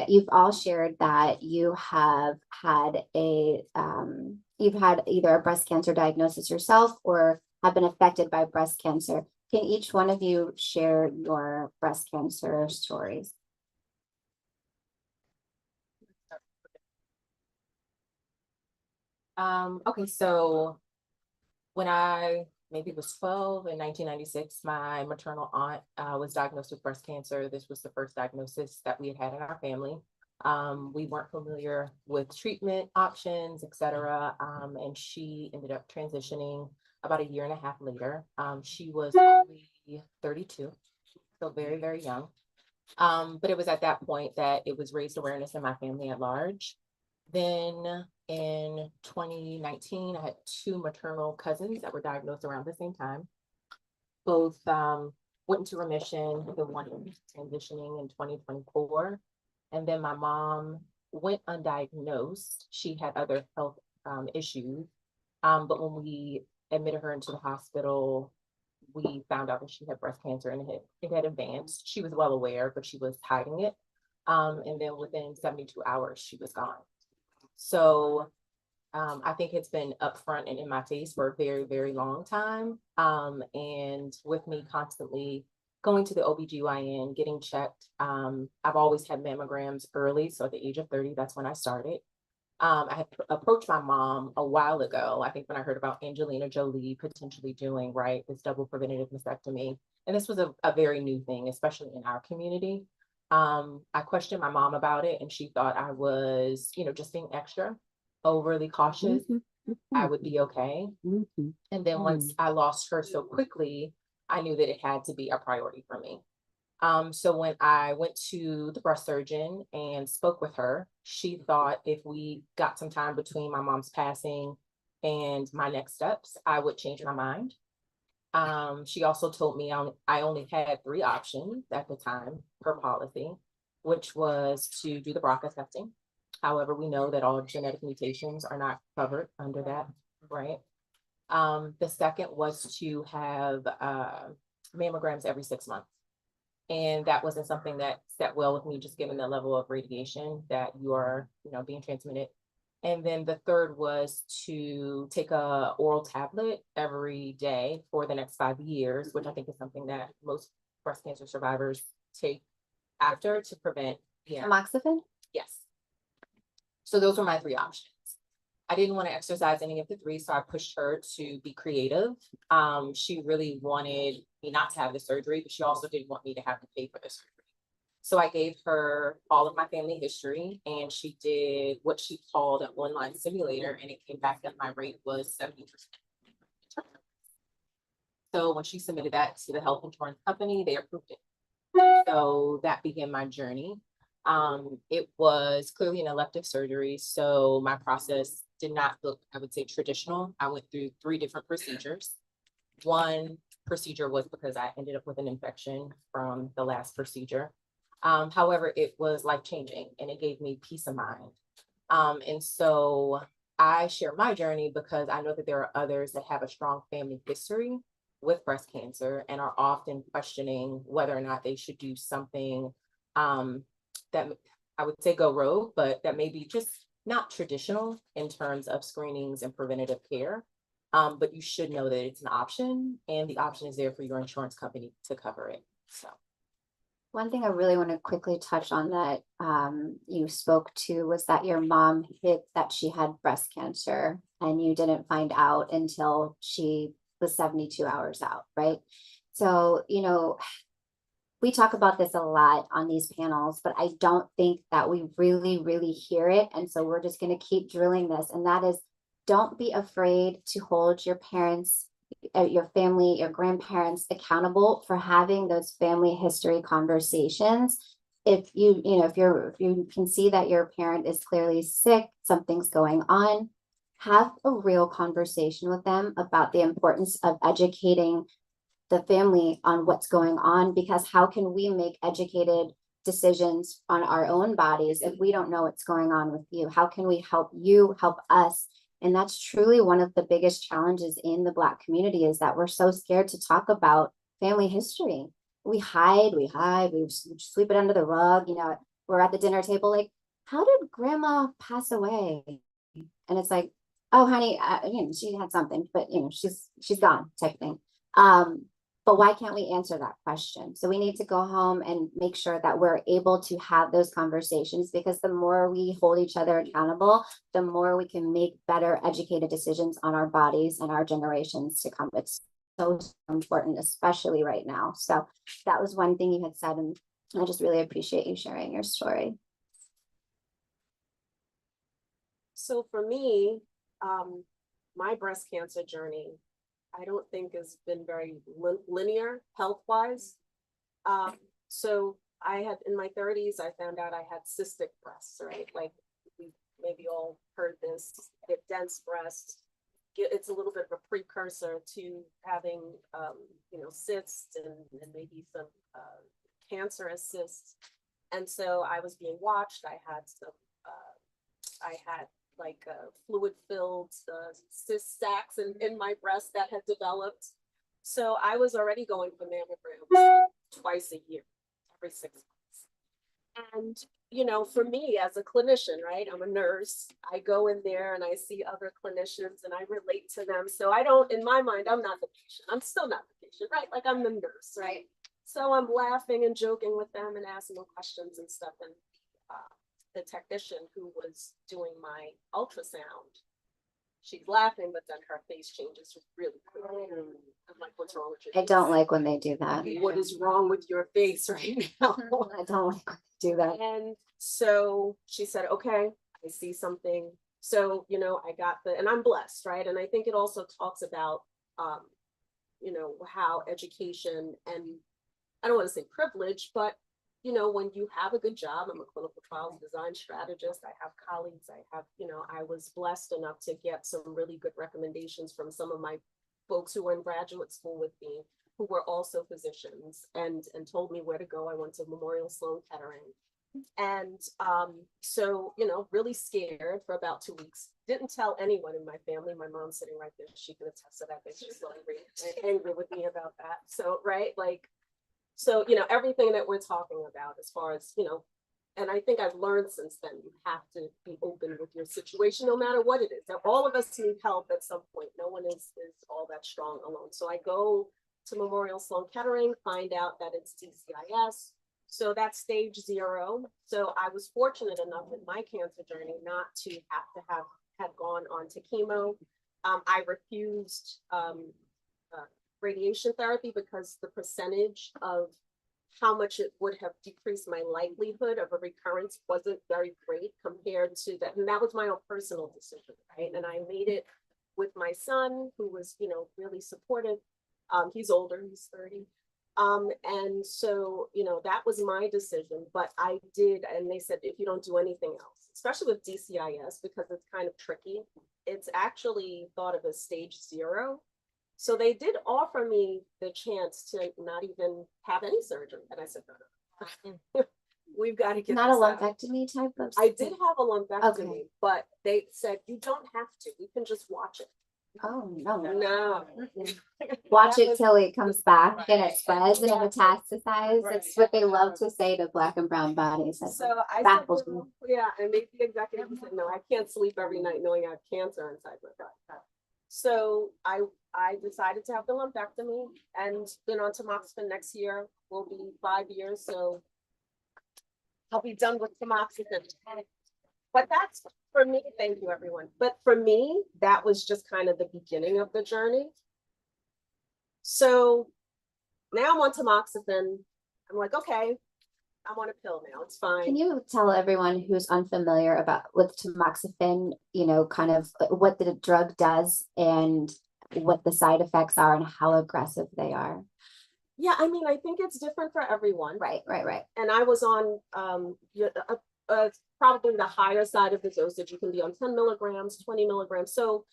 K: you've all shared that you have had you've had either a breast cancer diagnosis yourself or have been affected by breast cancer. Can each one of you share your breast cancer stories?
M: Okay, so when I maybe was 12 in 1996, my maternal aunt was diagnosed with breast cancer. This was the first diagnosis that we had had in our family. We weren't familiar with treatment options, et cetera. And she ended up transitioning about a year and a half later. She was only 32, so very, very young. But it was at that point that it was raised awareness in my family at large. Then in 2019, I had two maternal cousins that were diagnosed around the same time. Both went into remission, the one transitioning in 2024. And then my mom went undiagnosed. She had other health issues. But when we admitted her into the hospital, we found out that she had breast cancer and it had advanced. She was well aware, but she was hiding it. And then within 72 hours, she was gone. So I think it's been upfront and in my face for a very, very long time. And with me constantly going to the OBGYN, getting checked, I've always had mammograms early. So at the age of 30, that's when I started. I had approached my mom a while ago. I think when I heard about Angelina Jolie potentially doing this double preventative mastectomy. And this was a very new thing, especially in our community. I questioned my mom about it and she thought I was, just being extra, overly cautious. I would be okay. And then once I lost her so quickly, I knew that it had to be a priority for me. So when I went to the breast surgeon and spoke with her, she thought if we got some time between my mom's passing and my next steps, I would change my mind. She also told me I only had 3 options at the time per policy, which was to do the BRCA testing. However, we know that all genetic mutations are not covered under that, right? The second was to have mammograms every 6 months. And that wasn't something that sat well with me, just given the level of radiation that you are, being transmitted. And then the third was to take a oral tablet every day for the next 5 years, which I think is something that most breast cancer survivors take after to prevent.
K: Tamoxifen?
M: Yes. So those were my 3 options. I didn't want to exercise any of the 3, so I pushed her to be creative. She really wanted me not to have the surgery, but she also didn't want me to have to pay for the surgery. So I gave her all of my family history and she did what she called an online simulator and it came back that my rate was 70%. So when she submitted that to the health insurance company, they approved it. So that began my journey. It was clearly an elective surgery. So my process did not look, I would say, traditional. I went through 3 different procedures. One procedure was because I ended up with an infection from the last procedure. However, it was life-changing and it gave me peace of mind. And so I share my journey because I know that there are others that have a strong family history with breast cancer and are often questioning whether or not they should do something that I would say go rogue, but that may be just not traditional in terms of screenings and preventative care. But you should know that it's an option and the option is there for your insurance company to cover it. So.
K: One thing I really want to quickly touch on that you spoke to was that your mom hid that she had breast cancer and you didn't find out until she was 72 hours out, right? So, we talk about this a lot on these panels, but I don't think that we really, really hear it. And so we're just going to keep drilling this. And that is, don't be afraid to hold your parents, your family, your grandparents accountable for having those family history conversations. If you can see that your parent is clearly sick, something's going on, have a real conversation with them about the importance of educating the family on what's going on, because how can we make educated decisions on our own bodies if we don't know what's going on with you? How can we help you help us? And that's truly one of the biggest challenges in the Black community, is that we're so scared to talk about family history. we hide, we sweep it under the rug, we're at the dinner table, like, how did grandma pass away? And it's like, oh, honey, she had something, but she's gone type thing. But why can't we answer that question? So we need to go home and make sure that we're able to have those conversations, because the more we hold each other accountable, the more we can make better educated decisions on our bodies and our generations to come. It's so important, especially right now. So that was one thing you had said, and I just really appreciate you sharing your story.
L: So for me, my breast cancer journey, I don't think has been very linear health-wise. So I had, in my 30s, I found out I had cystic breasts, right? Like, we maybe all heard this, get dense breasts. It's a little bit of a precursor to having, cysts and maybe some cancerous cysts. And so I was being watched. I had fluid-filled cyst sacs in my breast that had developed. So I was already going for mammograms twice a year, every 6 months. And, for me as a clinician, right, I'm a nurse, I go in there and I see other clinicians and I relate to them. So I don't, in my mind, I'm not the patient. I'm still not the patient, right? Like, I'm the nurse, right? So I'm laughing and joking with them and asking them questions and stuff. And the technician who was doing my ultrasound, she's laughing, but then her face changes really quickly. I'm like, what's wrong with your
K: I don't like when they do that.
L: What is wrong with your face right now?
K: I don't like when they do that.
L: And so she said, okay, I see something. So, I got and I'm blessed, right? And I think it also talks about, how education, and I don't want to say privilege, but when you have a good job, I'm a clinical trials design strategist. I have colleagues. I was blessed enough to get some really good recommendations from some of my folks who were in graduate school with me, who were also physicians, and told me where to go. I went to Memorial Sloan Kettering. And so, really scared for about 2 weeks. Didn't tell anyone in my family. My mom's sitting right there. She can attest to that. She's so angry with me about that. So, right, so, everything that we're talking about as far as, and I think I've learned since then, you have to be open with your situation, no matter what it is. Now, all of us need help at some point. No one is all that strong alone. So I go to Memorial Sloan Kettering, find out that it's DCIS. So that's stage 0. So I was fortunate enough in my cancer journey not to have gone on to chemo. I refused radiation therapy because the percentage of how much it would have decreased my likelihood of a recurrence wasn't very great compared to that. And that was my own personal decision, right? And I made it with my son, who was, really supportive. He's older, he's 30. And so, that was my decision, but I did, and they said, if you don't do anything else, especially with DCIS, because it's kind of tricky, it's actually thought of as stage 0. So they did offer me the chance to not even have any surgery. And I said, no. We've got to get
K: Not a
L: this out.
K: lumpectomy type of.
L: I did have a lumpectomy,
K: Okay.
L: but they said, you don't have to. You can just watch it.
K: Oh, no.
L: No.
K: Watch
L: That
K: it
L: was-
K: till it comes back and it spreads and it metastasizes. That's what they love to say to Black and brown bodies. That's
L: So I said,
K: baffles me.
L: no. Yeah, and maybe the executive said, no, I can't sleep every night knowing I have cancer inside my body. So I decided to have the lumpectomy, and been on tamoxifen next year will be 5 years. So I'll be done with tamoxifen. But that's for me. Thank you, everyone. But for me, that was just kind of the beginning of the journey. So now I'm on tamoxifen. I'm like, okay, I'm on a pill now. It's fine.
K: Can you tell everyone who's unfamiliar with tamoxifen, kind of what the drug does and what the side effects are and how aggressive they are?
L: Yeah, I mean, I think it's different for everyone.
K: Right.
L: And I was on probably the higher side of the dosage. You can be on 10 milligrams, 20 milligrams. So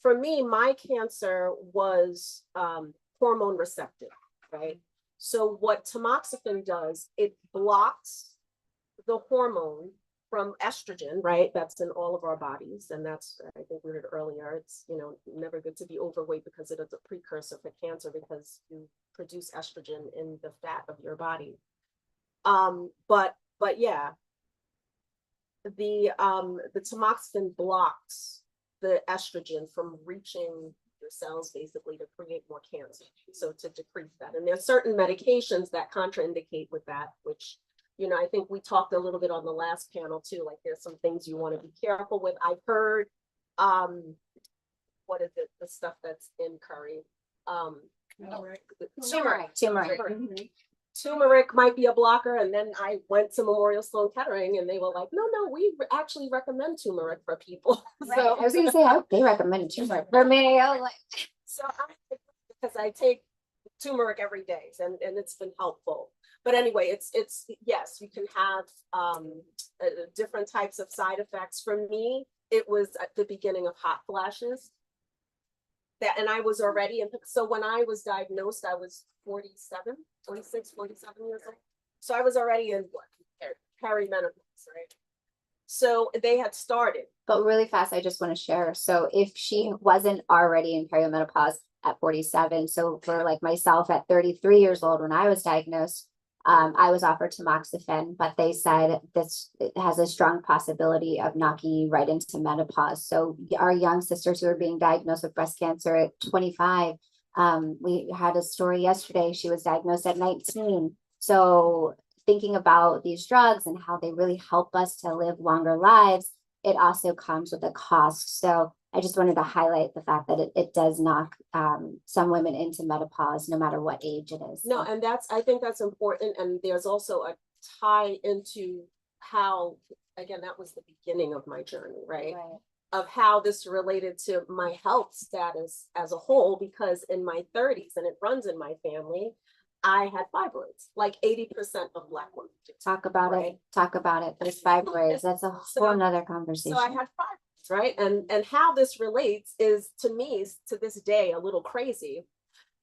L: for me, my cancer was hormone receptive, right? So what tamoxifen does, it blocks the hormone from estrogen, right? That's in all of our bodies. And that's, I think we heard earlier, it's, you know, never good to be overweight because it is a precursor for cancer because you produce estrogen in the fat of your body. But yeah, the tamoxifen blocks the estrogen from reaching your cells basically to create more cancer. So to decrease that. And there's certain medications that contraindicate with that, which, you know, I think we talked a little bit on the last panel too, like there's some things you want to be careful with. I've heard, what is it? The stuff that's in curry. Turmeric. Turmeric might be a blocker. And then I went to Memorial Sloan Kettering and they were like, no, we actually recommend turmeric for people.
K: Right. I was gonna say, they recommend turmeric for me. I was like,
L: So because I take turmeric every day and it's been helpful. But anyway, it's yes, you can have different types of side effects. For me, it was at the beginning of hot flashes. And I was already in, so when I was diagnosed, I was 47 years old. So I was already in what, perimenopause, right? So they had started.
K: but really fast, I just want to share. So if she wasn't already in perimenopause at 47, so for like myself at 33 years old, when I was diagnosed, I was offered tamoxifen, but they said it has a strong possibility of knocking you right into menopause. So our young sisters who are being diagnosed with breast cancer at 25, we had a story yesterday. She was diagnosed at 19. So thinking about these drugs and how they really help us to live longer lives, it also comes with a cost. So I just wanted to highlight the fact that it does knock some women into menopause, no matter what age it is.
L: No, and I think that's important. And there's also a tie into how, again, that was the beginning of my journey, right? Of how this related to my health status as a whole, because in my 30s, and it runs in my family, I had fibroids, like 80% of Black women.
K: Talk about it. There's fibroids. That's a whole nother conversation.
L: So I had fibroids, right? And how this relates is, to me, to this day, a little crazy,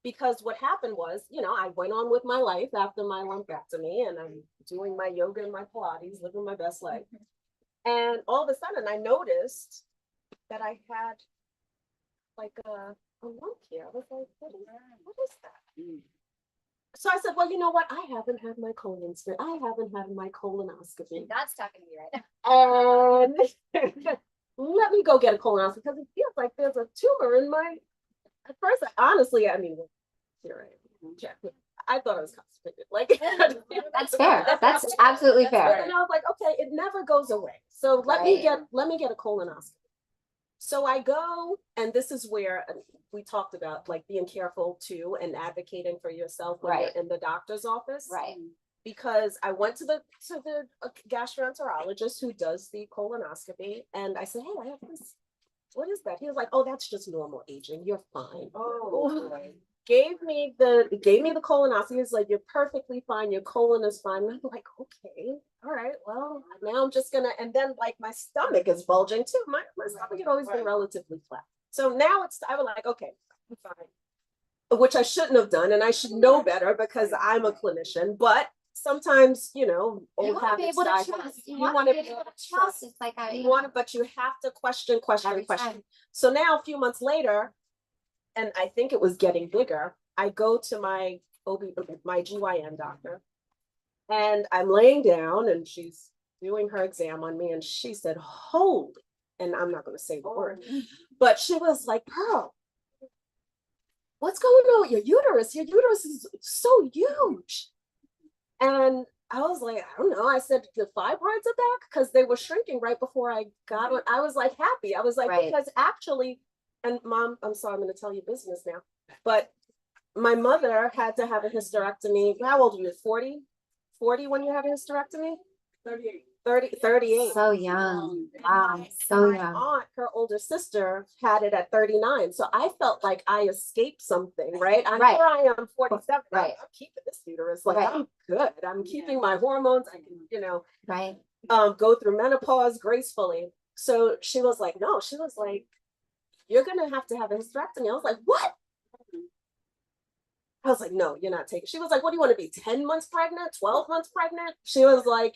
L: because what happened was, you know, I went on with my life after my lumpectomy, and I'm doing my yoga and my Pilates, living my best life. And all of a sudden I noticed that I had like a lump here. I was like, what is that? So I said, well, you know what? I haven't had my colon screen. I haven't had my colonoscopy.
K: God's talking to me right now.
L: And let me go get a colonoscopy because it feels like there's a tumor in my. At first, honestly, I mean, you're right. I thought I was constipated. Like
K: that's fair. That's absolutely fair.
L: And I was like, okay, it never goes away. So let me get a colonoscopy. So I go, and this is where we talked about like being careful too and advocating for yourself when you're in the doctor's office.
K: Right.
L: Because I went to the gastroenterologist who does the colonoscopy, and I said, hey, I have this. What is that? He was like, oh, that's just normal aging. You're fine. Oh. Gave me the colonoscopy. He's like, you're perfectly fine. Your colon is fine. And I'm like, okay, all right. Well, now I'm just gonna, and then like my stomach is bulging too. My stomach had always been relatively flat. So now I was like, okay, I'm fine. Which I shouldn't have done, and I should know better because I'm a clinician. But sometimes, you know,
K: you want to be able to trust. You want to be able to trust. It's like
L: you want to, but you have to question. So now a few months later, and I think it was getting bigger, I go to my GYN doctor, and I'm laying down, and she's doing her exam on me, and she said, holy, and I'm not going to say the word, but she was like, Pearl, what's going on with your uterus? Your uterus is so huge. And I was like, I don't know. I said, the fibroids are back, because they were shrinking right before I got on. I was like happy. I was like, because actually, and Mom, I'm sorry, I'm going to tell you business now, but my mother had to have a hysterectomy. How old are you? 40 when you have a hysterectomy? 38.
K: So young. Wow. So young.
L: My aunt, her older sister, had it at 39. So I felt like I escaped something, right? Here I am, 47. I'm keeping this uterus. Like I'm good. I'm keeping my hormones. I can, you know, go through menopause gracefully. So she was like, no, she was like, you're gonna have to have a hysterectomy. I was like, what? I was like, no, you're not taking. She was like, what do you want to be? 10 months pregnant, 12 months pregnant? She was like,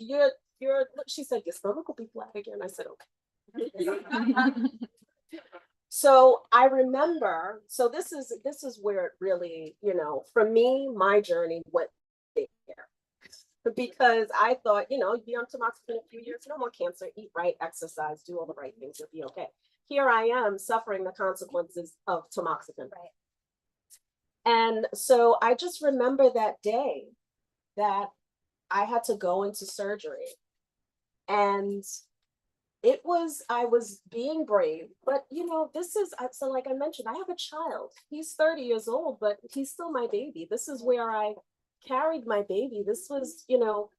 L: she said, your stomach will be flat again. I said, okay. So I remember, so this is where it really, you know, for me, my journey went there. Because I thought, you know, you'd be on tamoxifen in a few years, no more cancer, eat right, exercise, do all the right things, you'll be okay. Here I am suffering the consequences of tamoxifen.
K: Right.
L: And so I just remember that day that I had to go into surgery. And I was being brave, but you know, so like I mentioned, I have a child. He's 30 years old, but he's still my baby. This is where I carried my baby. This was, you know,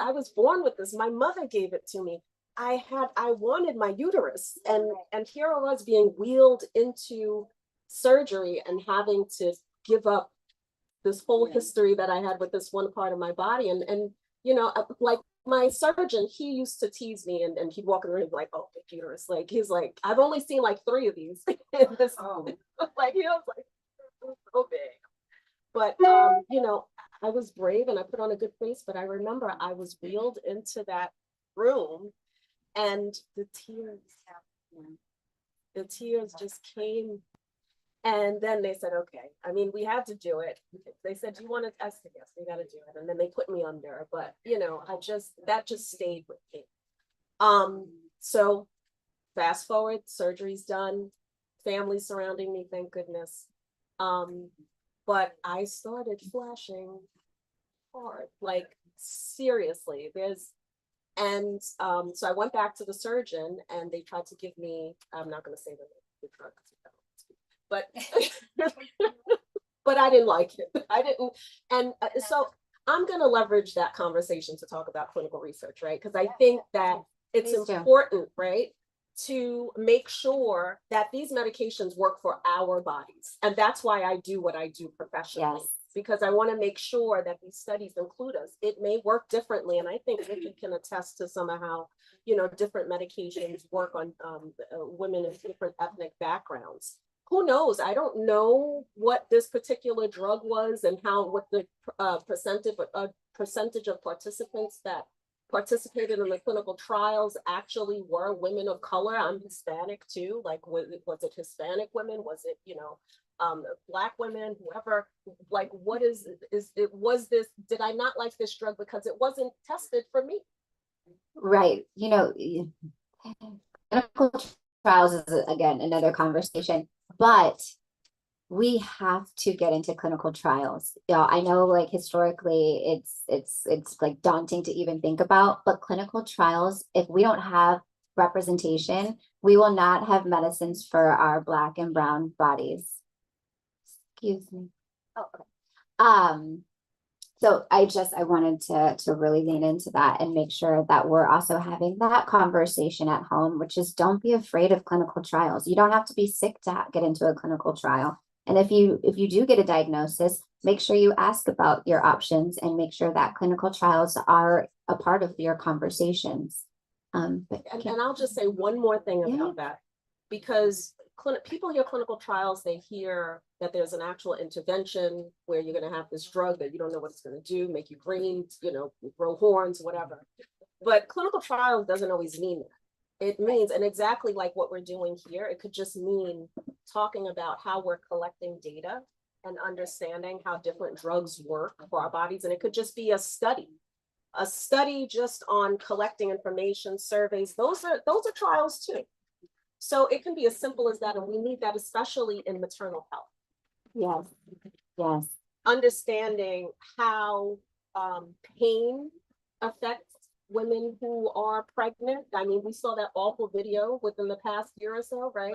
L: I was born with this. My mother gave it to me. I wanted my uterus, and here I was being wheeled into surgery and having to give up this whole history that I had with this one part of my body. And you know, like my surgeon, he used to tease me and he'd walk in the room like, oh, big uterus. Like, he's like, I've only seen like 3 of these. Like, he was like, so big. But, you know, I was brave and I put on a good face, but I remember I was wheeled into that room and the tears just came. And then they said, okay, I mean, we had to do it. They said, do you want to test it? Yes, we got to do it. And then they put me under, but you know, that just stayed with me. So fast forward, surgery's done, family surrounding me, thank goodness. But I started flashing hard, like seriously, so I went back to the surgeon and they tried to give me, I'm not going to say the drug, but but I didn't like it. I didn't. And so I'm going to leverage that conversation to talk about clinical research, right? Because I think that it's important, right, to make sure that these medications work for our bodies. And that's why I do what I do professionally. Yes. Because I want to make sure that these studies include us. It may work differently. And I think Ricky can attest to some of how, you know, different medications work on women of different ethnic backgrounds. Who knows? I don't know what this particular drug was and what the percentage of participants that participated in the clinical trials actually were women of color. I'm Hispanic too. Like, was it Hispanic women? Was it, you know, Black women, whoever? Like, what was this? Did I not like this drug because it wasn't tested for me?
K: Right. You know, clinical trials is again another conversation. But we have to get into clinical trials. Yeah, I know like historically it's like daunting to even think about, but clinical trials, if we don't have representation, we will not have medicines for our Black and brown bodies. Excuse me. Oh, okay. So I wanted to really lean into that and make sure that we're also having that conversation at home, which is don't be afraid of clinical trials. You don't have to be sick to get into a clinical trial. And if you do get a diagnosis, make sure you ask about your options and make sure that clinical trials are a part of your conversations. And
L: I'll just say one more thing about that, because people hear clinical trials, they hear that there's an actual intervention where you're going to have this drug that you don't know what it's going to do, make you green, you know, grow horns, whatever. But clinical trials doesn't always mean that. It means, and exactly like what we're doing here, it could just mean talking about how we're collecting data and understanding how different drugs work for our bodies. And it could just be a study just on collecting information, surveys. Those are trials too. So it can be as simple as that. And we need that, especially in maternal health.
K: Yes. Yes.
L: Understanding how pain affects women who are pregnant. I mean, we saw that awful video within the past year or so, right?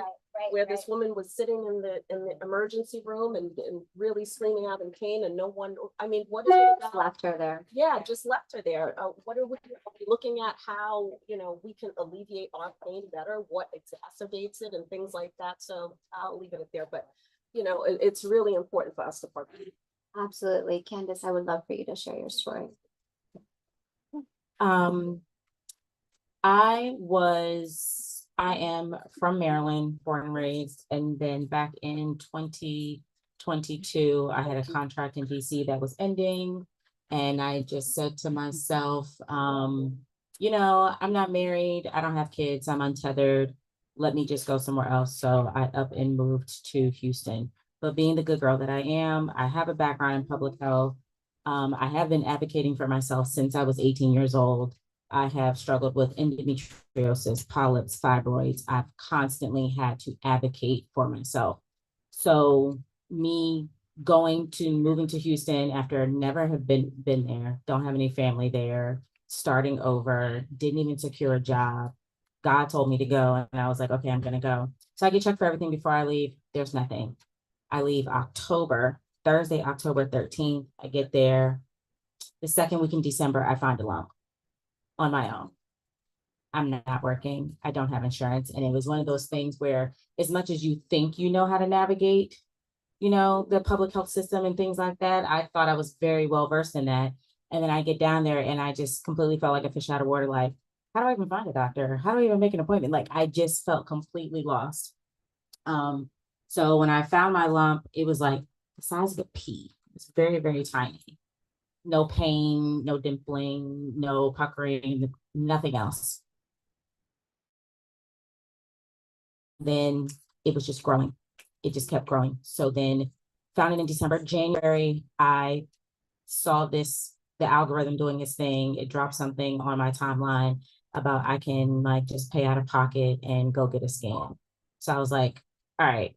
L: Where this woman was sitting in the emergency room and really screaming out in pain, and no one, I mean, what is it about?
K: Left her there.
L: Yeah, just left her there. What are we looking at? How, you know, we can alleviate our pain better, what exacerbates it and things like that. So I'll leave it at there, but you know, it's really important for us to partner.
K: Absolutely. Candace, I would love for you to share your story.
E: I am from Maryland, born and raised, and then back in 2022, I had a contract in DC that was ending. And I just said to myself, you know, I'm not married, I don't have kids, I'm untethered. Let me just go somewhere else. So I up and moved to Houston. But being the good girl that I am, I have a background in public health. I have been advocating for myself since I was 18 years old. I have struggled with endometriosis, polyps, fibroids. I've constantly had to advocate for myself. So me moving to Houston after never have been there, don't have any family there, starting over, didn't even secure a job. God told me to go, and I was like, okay, I'm gonna go. So I get checked for everything before I leave. There's nothing. I leave Thursday, October 13th. I get there. The second week in December, I find a lump on my own. I'm not working. I don't have insurance. And it was one of those things where, as much as you think you know how to navigate, you know, the public health system and things like that, I thought I was very well versed in that. And then I get down there and I just completely felt like a fish out of water. Like, how do I even find a doctor? How do I even make an appointment? Like, I just felt completely lost. So when I found my lump, it was like the size of a pea. It's very, very tiny. No pain, no dimpling, no puckering, nothing else. Then it was just growing. It just kept growing. So then found it in December. January, I saw the algorithm doing its thing. It dropped something on my timeline about I can like just pay out of pocket and go get a scan. So I was like, all right,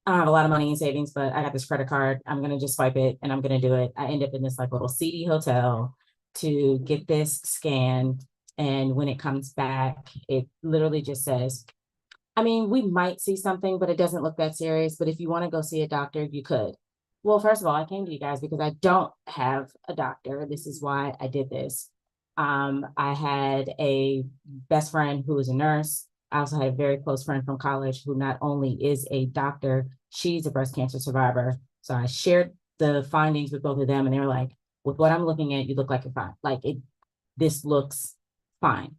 E: I don't have a lot of money in savings, but I got this credit card. I'm going to just swipe it and I'm going to do it. I end up in this like little seedy hotel to get this scan. And when it comes back, it literally just says, I mean, we might see something, but it doesn't look that serious. But if you want to go see a doctor, you could. Well, first of all, I came to you guys because I don't have a doctor. This is why I did this. I had a best friend who was a nurse. I also had a very close friend from college who not only is a doctor, she's a breast cancer survivor. So I shared the findings with both of them and they were like, with what I'm looking at, you look like you're fine. This looks fine.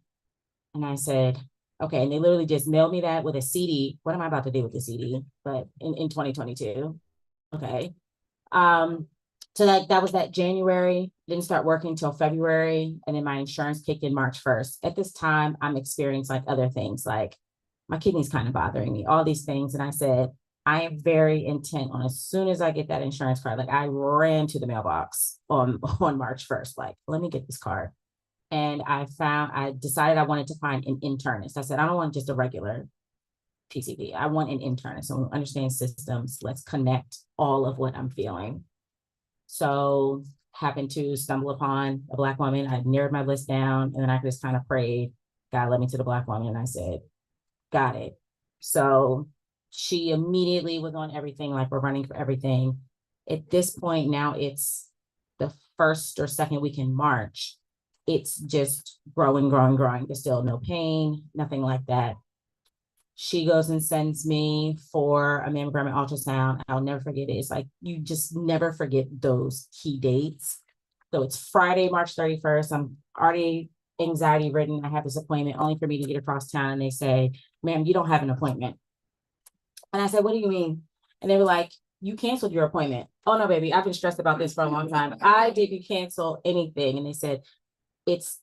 E: And I said, okay. And they literally just mailed me that with a CD. What am I about to do with the CD? But in 2022. Okay. So that was that January, didn't start working till February. And then my insurance kicked in March 1st. At this time, I'm experiencing like other things, like my kidney's kind of bothering me, all these things. And I said, I am very intent on as soon as I get that insurance card, like I ran to the mailbox on March 1st, like, let me get this card. And I decided I wanted to find an internist. I said, I don't want just a regular PCP. I want an internist. So understand systems. Let's connect all of what I'm feeling. So happened to stumble upon a Black woman. I narrowed my list down and then I just kind of prayed. God led me to the Black woman and I said, got it. So she immediately was on everything, like we're running for everything. At this point now, it's the first or second week in March. It's just growing. There's still no pain, nothing like that. She goes and sends me for a mammogram and ultrasound. I'll never forget it. It's like, you just never forget those key dates. So it's Friday, March 31st. I'm already anxiety ridden. I have this appointment only for me to get across town. And they say, ma'am, you don't have an appointment. And I said, what do you mean? And they were like, you canceled your appointment. Oh no, baby, I've been stressed about this for a long time. I didn't cancel anything. And they said, it's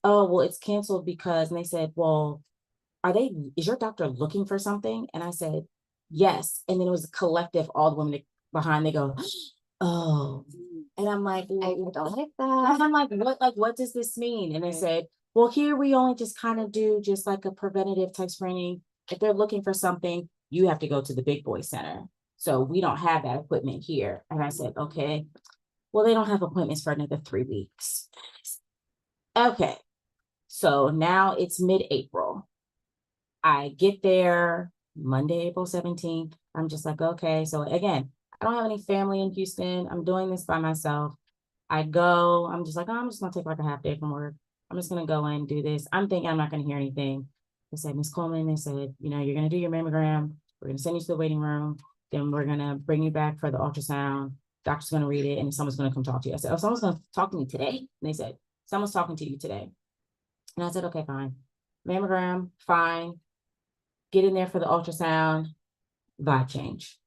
E: canceled because, and they said, well, is your doctor looking for something? And I said, yes. And then it was a collective, all the women behind, they go, oh. And I'm like,
K: I don't like that.
E: I'm like, what does this mean? And they said, well, here we only just kind of do just like a preventative type screening. If they're looking for something, you have to go to the big boy center. So we don't have that equipment here. And I said, okay, well, they don't have appointments for another 3 weeks. Okay. So now it's mid-April. I get there Monday, April 17th. I'm just like, okay. So again, I don't have any family in Houston. I'm doing this by myself. I go, I'm just like, oh, I'm just gonna take like a half day from work. I'm just gonna go in and do this. I'm thinking I'm not gonna hear anything. They said, Ms. Coleman, they said, you're gonna do your mammogram. We're gonna send you to the waiting room. Then we're gonna bring you back for the ultrasound. Doctor's gonna read it and someone's gonna come talk to you. I said, oh, someone's gonna talk to me today? And they said, someone's talking to you today. And I said, okay, fine. Mammogram, fine. Get in there for the ultrasound, vibe change.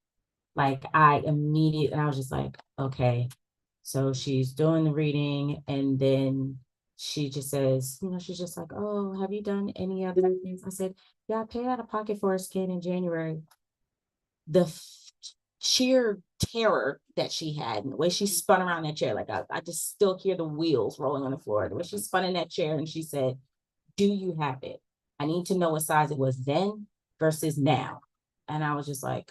E: Like I was just like, okay. So she's doing the reading and then she just says, she's just like, oh, have you done any other things? I said, yeah, I paid out of pocket for a scan in January. The sheer terror that she had and the way she spun around that chair, like I just still hear the wheels rolling on the floor. The way she spun in that chair and she said, do you have it? I need to know what size it was then versus now. And I was just like,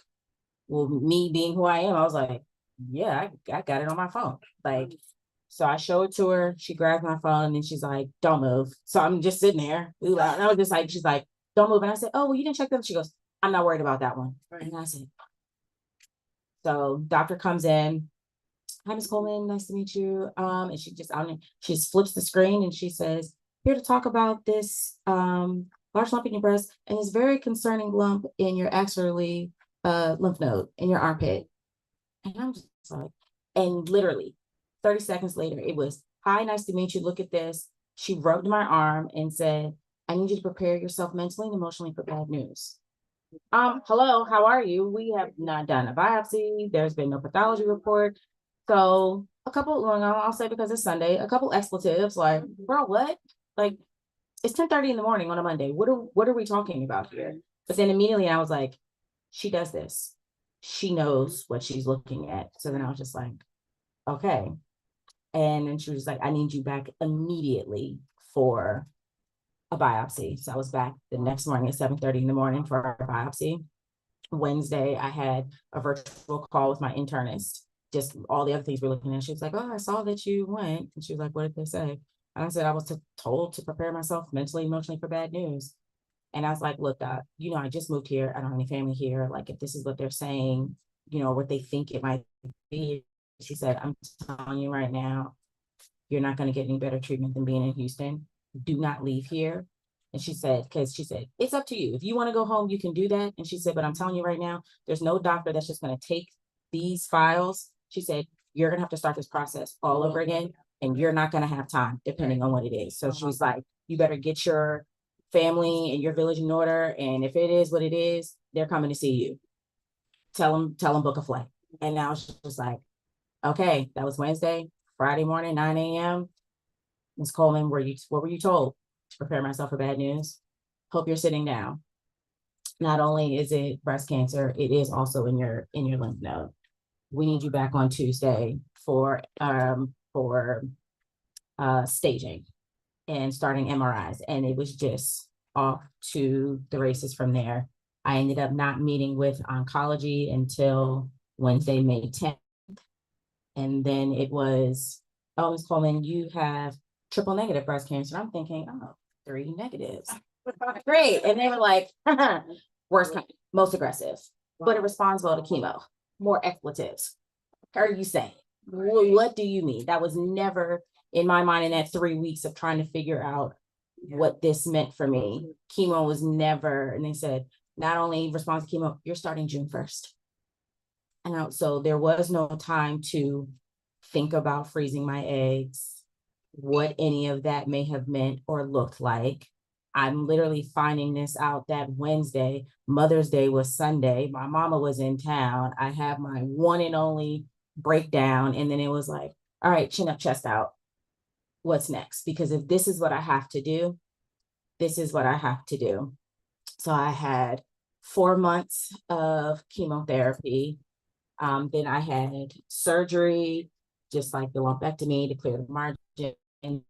E: well, me being who I am, I was like, yeah, I got it on my phone. Like, so I show it to her. She grabs my phone and she's like, don't move. So I'm just sitting there. And I was just like, she's like, don't move. And I said, oh, well, you didn't check them. She goes, I'm not worried about that one. And I said, so doctor comes in. Hi, Ms. Coleman, nice to meet you. And she just flips the screen and she says, here to talk about this large lump in your breast and this very concerning lump in your axillary lymph node in your armpit. And I'm just like, and literally 30 seconds later, it was, hi, nice to meet you. Look at this. She rubbed my arm and said, I need you to prepare yourself mentally and emotionally for bad news. Hello, how are you? We have not done a biopsy. There's been no pathology report. So I'll say because it's Sunday, a couple expletives like, bro, what? Like, it's 10:30 in the morning on a Monday. What are we talking about here? But then immediately I was like, she does this. She knows what she's looking at. So then I was just like, okay. And then she was like, I need you back immediately for a biopsy. So I was back the next morning at 7:30 in the morning for a biopsy. Wednesday, I had a virtual call with my internist. Just all the other things we're looking at. She was like, oh, I saw that you went. And she was like, what did they say? And I said, I was told to prepare myself mentally, emotionally for bad news. And I was like, look, I just moved here. I don't have any family here. Like, if this is what they're saying, what they think it might be. She said, I'm telling you right now, you're not going to get any better treatment than being in Houston. Do not leave here. And she said, it's up to you. If you want to go home, you can do that. And she said, but I'm telling you right now, there's no doctor that's just going to take these files. She said, you're going to have to start this process all over again. And you're not going to have time, depending on what it is. So she was like, you better get your family and your village in order. And if it is what it is, they're coming to see you. Tell them book a flight. And now she was like, okay, that was Wednesday, Friday morning, 9 a.m. Ms. Coleman, what were you told? To prepare myself for bad news. Hope you're sitting down. Not only is it breast cancer, it is also in your lymph node. We need you back on Tuesday for staging and starting MRIs. And it was just off to the races from there. I ended up not meeting with oncology until Wednesday, May 10th. And then it was, oh, Ms. Coleman, you have triple negative breast cancer. I'm thinking, oh, 3 negatives. Great. And they were like, worst kind, most aggressive, but it responds well to chemo, more expletives. Are you saying? What do you mean? That was never in my mind in that 3 weeks of trying to figure out what this meant for me. Chemo was never, and they said, not only response to chemo, you're starting June 1st. And so there was no time to think about freezing my eggs, what any of that may have meant or looked like. I'm literally finding this out that Wednesday. Mother's Day was Sunday. My mama was in town. I have my one and only breakdown. And then it was like, all right, chin up, chest out. What's next? Because if this is what I have to do, this is what I have to do. So I had 4 months of chemotherapy. Then I had surgery, just like the lumpectomy to clear the margin, and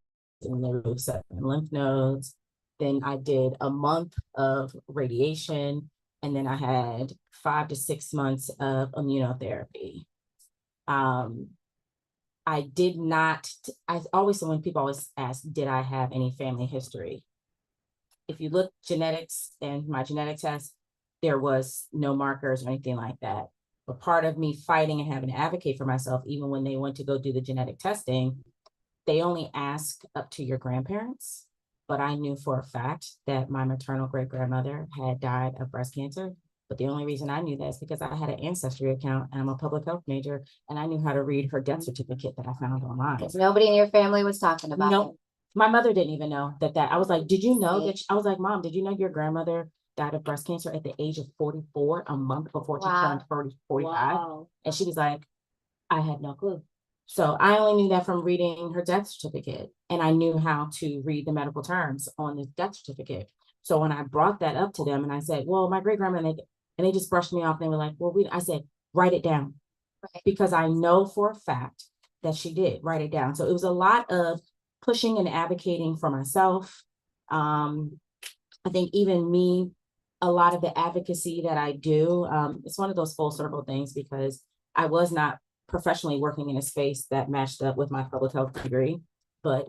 E: they removed 7 lymph nodes. Then I did a month of radiation, and then I had 5 to 6 months of immunotherapy. I did not, when people always ask, did I have any family history? If you look genetics and my genetic test, there was no markers or anything like that. But part of me fighting and having to advocate for myself, even when they went to go do the genetic testing, they only ask up to your grandparents. But I knew for a fact that my maternal great-grandmother had died of breast cancer. But the only reason I knew that is because I had an Ancestry account and I'm a public health major, and I knew how to read her death certificate that I found online.
K: Nobody in your family was talking about it.
E: No, my mother didn't even know that. I was like, did you know that? I was like, Mom, did you know your grandmother died of breast cancer at the age of 44, a month before she turned 45? Wow. And she was like, I had no clue. So I only knew that from reading her death certificate, and I knew how to read the medical terms on the death certificate. So when I brought that up to them and I said, well, my great grandma, and they just brushed me off. They were like, well, I said, write it down.
K: Right.
E: Because I know for a fact that she did write it down. So it was a lot of pushing and advocating for myself. I think even me, a lot of the advocacy that I do, it's one of those full circle things because I was not professionally working in a space that matched up with my public health degree, but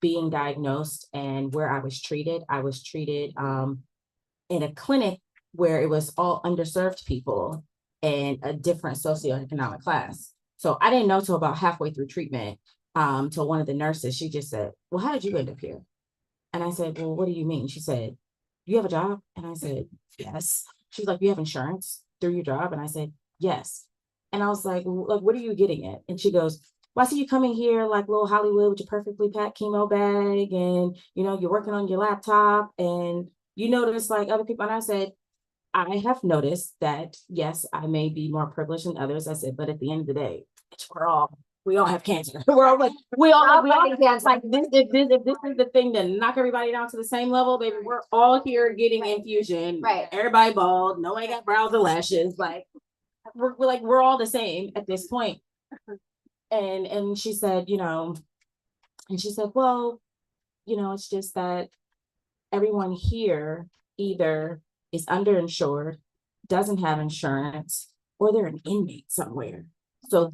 E: being diagnosed and where I was treated in a clinic where it was all underserved people and a different socioeconomic class. So I didn't know till about halfway through treatment, till one of the nurses, she just said, well, how did you end up here? And I said, well, what do you mean? She said, you have a job? And I said, yes. She's like, you have insurance through your job? And I said, yes. And I was like, what are you getting at? And she goes, well, I see you coming here like little Hollywood with your perfectly packed chemo bag. And, you're working on your laptop and you notice like other people. And I said, I have noticed that, yes, I may be more privileged than others. I said, but at the end of the day, we all have cancer. We all have cancer. Like if this is the thing to knock everybody down to the same level, baby, we're all here getting infusion.
K: Right.
E: Everybody bald. Nobody got brows or lashes. Like we're all the same at this point. And she said, well, it's just that everyone here either is underinsured, doesn't have insurance, or they're an inmate somewhere. So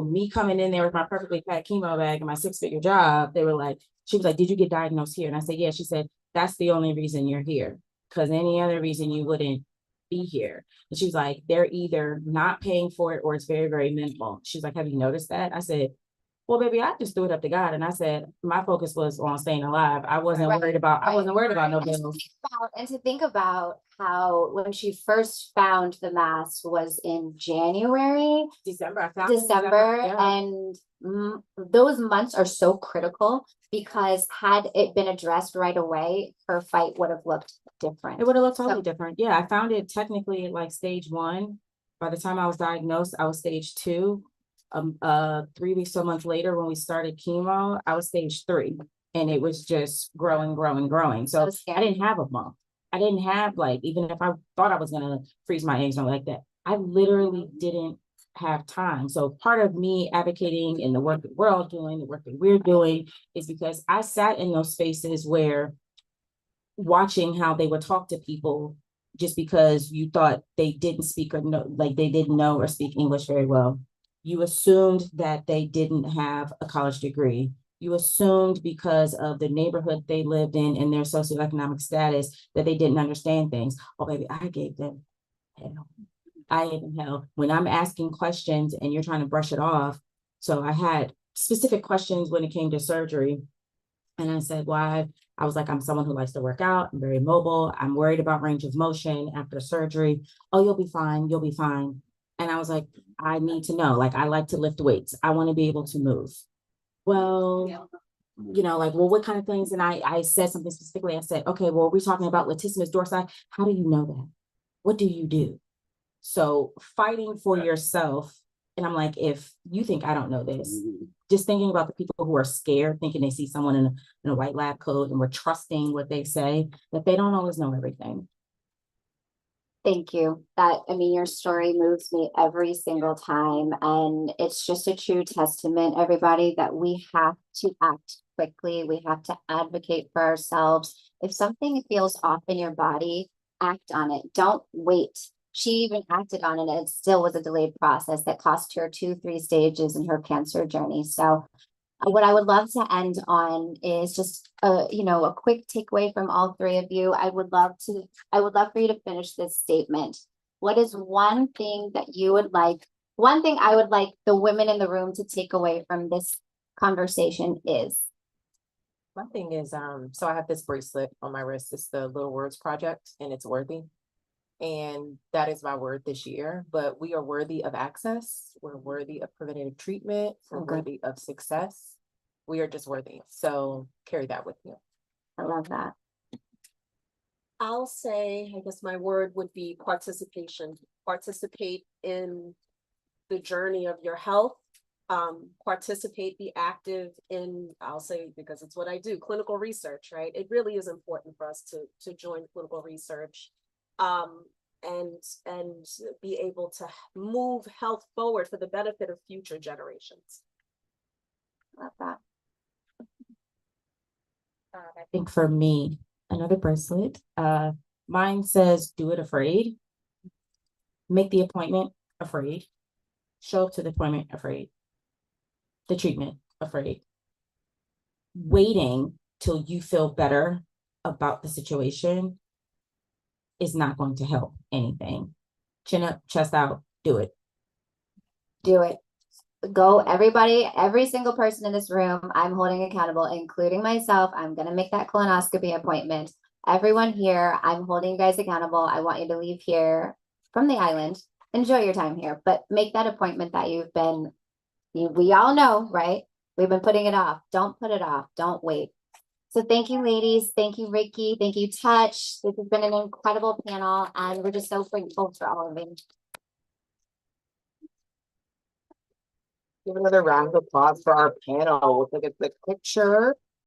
E: me coming in there with my perfectly packed chemo bag and my 6-figure job, she was like, did you get diagnosed here? And I said, yeah. She said, that's the only reason you're here, because any other reason you wouldn't be here. And she was like, they're either not paying for it or it's very, very minimal. She's like, have you noticed that? I said, well, baby, I just threw it up to God. And I said, my focus was on staying alive. I wasn't worried about no bills.
K: And to think about how when she first found the mass was in January,
E: December,
K: yeah. And those months are so critical because had it been addressed right away, her fight would have looked different.
E: It would have looked totally different. Yeah, I found it technically like stage 1. By the time I was diagnosed, I was stage 2. 3 weeks to a month later, when we started chemo, I was stage 3, and it was just growing. So I didn't have a month. I didn't have even if I thought I was gonna freeze my eggs or like that, I literally didn't have time. So part of me advocating in the work that we're all doing, the work that we're doing, is because I sat in those spaces where watching how they would talk to people just because you thought they didn't speak or know, they didn't know or speak English very well. You assumed that they didn't have a college degree. You assumed because of the neighborhood they lived in and their socioeconomic status that they didn't understand things. Oh, baby, I gave them hell. I gave them hell. When I'm asking questions and you're trying to brush it off. So I had specific questions when it came to surgery. And I said, why? I was like, I'm someone who likes to work out. I'm very mobile. I'm worried about range of motion after surgery. Oh, you'll be fine. You'll be fine. And I was like, I need to know, I like to lift weights. I want to be able to move. Well, well, what kind of things? And I said something specifically. I said, okay, well, we're talking about latissimus dorsi. How do you know that? What do you do? So fighting for yourself. And I'm like, if you think I don't know this, just thinking about the people who are scared, thinking they see someone in a white lab coat and we're trusting what they say, that they don't always know everything.
K: Thank you. Your story moves me every single time. And it's just a true testament, everybody, that we have to act quickly. We have to advocate for ourselves. If something feels off in your body, act on it. Don't wait. She even acted on it, and it still was a delayed process that cost her 2-3 stages in her cancer journey. So what I would love to end on is just a quick takeaway from all 3 of you. I would love for you to finish this statement. What is one thing I would like the women in the room to take away from this conversation is?
M: One thing is, so I have this bracelet on my wrist. It's the Little Words Project, and it's worthy. And that is my word this year. But we are worthy of access. We're worthy of preventative treatment. We're worthy of success. We are just worthy. So carry that with you.
K: I love that.
L: I'll say, I guess my word would be participation. Participate in the journey of your health. participate, be active in, I'll say, because it's what I do, clinical research, right? It really is important for us to join clinical research. And be able to move health forward for the benefit of future generations.
K: Love that.
E: I think for me, another bracelet, mine says, do it afraid. Make the appointment afraid. Show up to the appointment afraid. The treatment afraid. Waiting till you feel better about the situation is not going to help anything. Chin up, chest out, do it.
K: Do it. Go, everybody, every single person in this room, I'm holding accountable, including myself. I'm gonna make that colonoscopy appointment. Everyone here, I'm holding you guys accountable. I want you to leave here from the island. Enjoy your time here, but make that appointment that we all know, right? We've been putting it off. Don't put it off. Don't wait. So thank you, ladies. Thank you, Ricky. Thank you, Touch. This has been an incredible panel, and we're just so grateful for all of you.
B: Give another round of applause for our panel. We'll take a quick picture.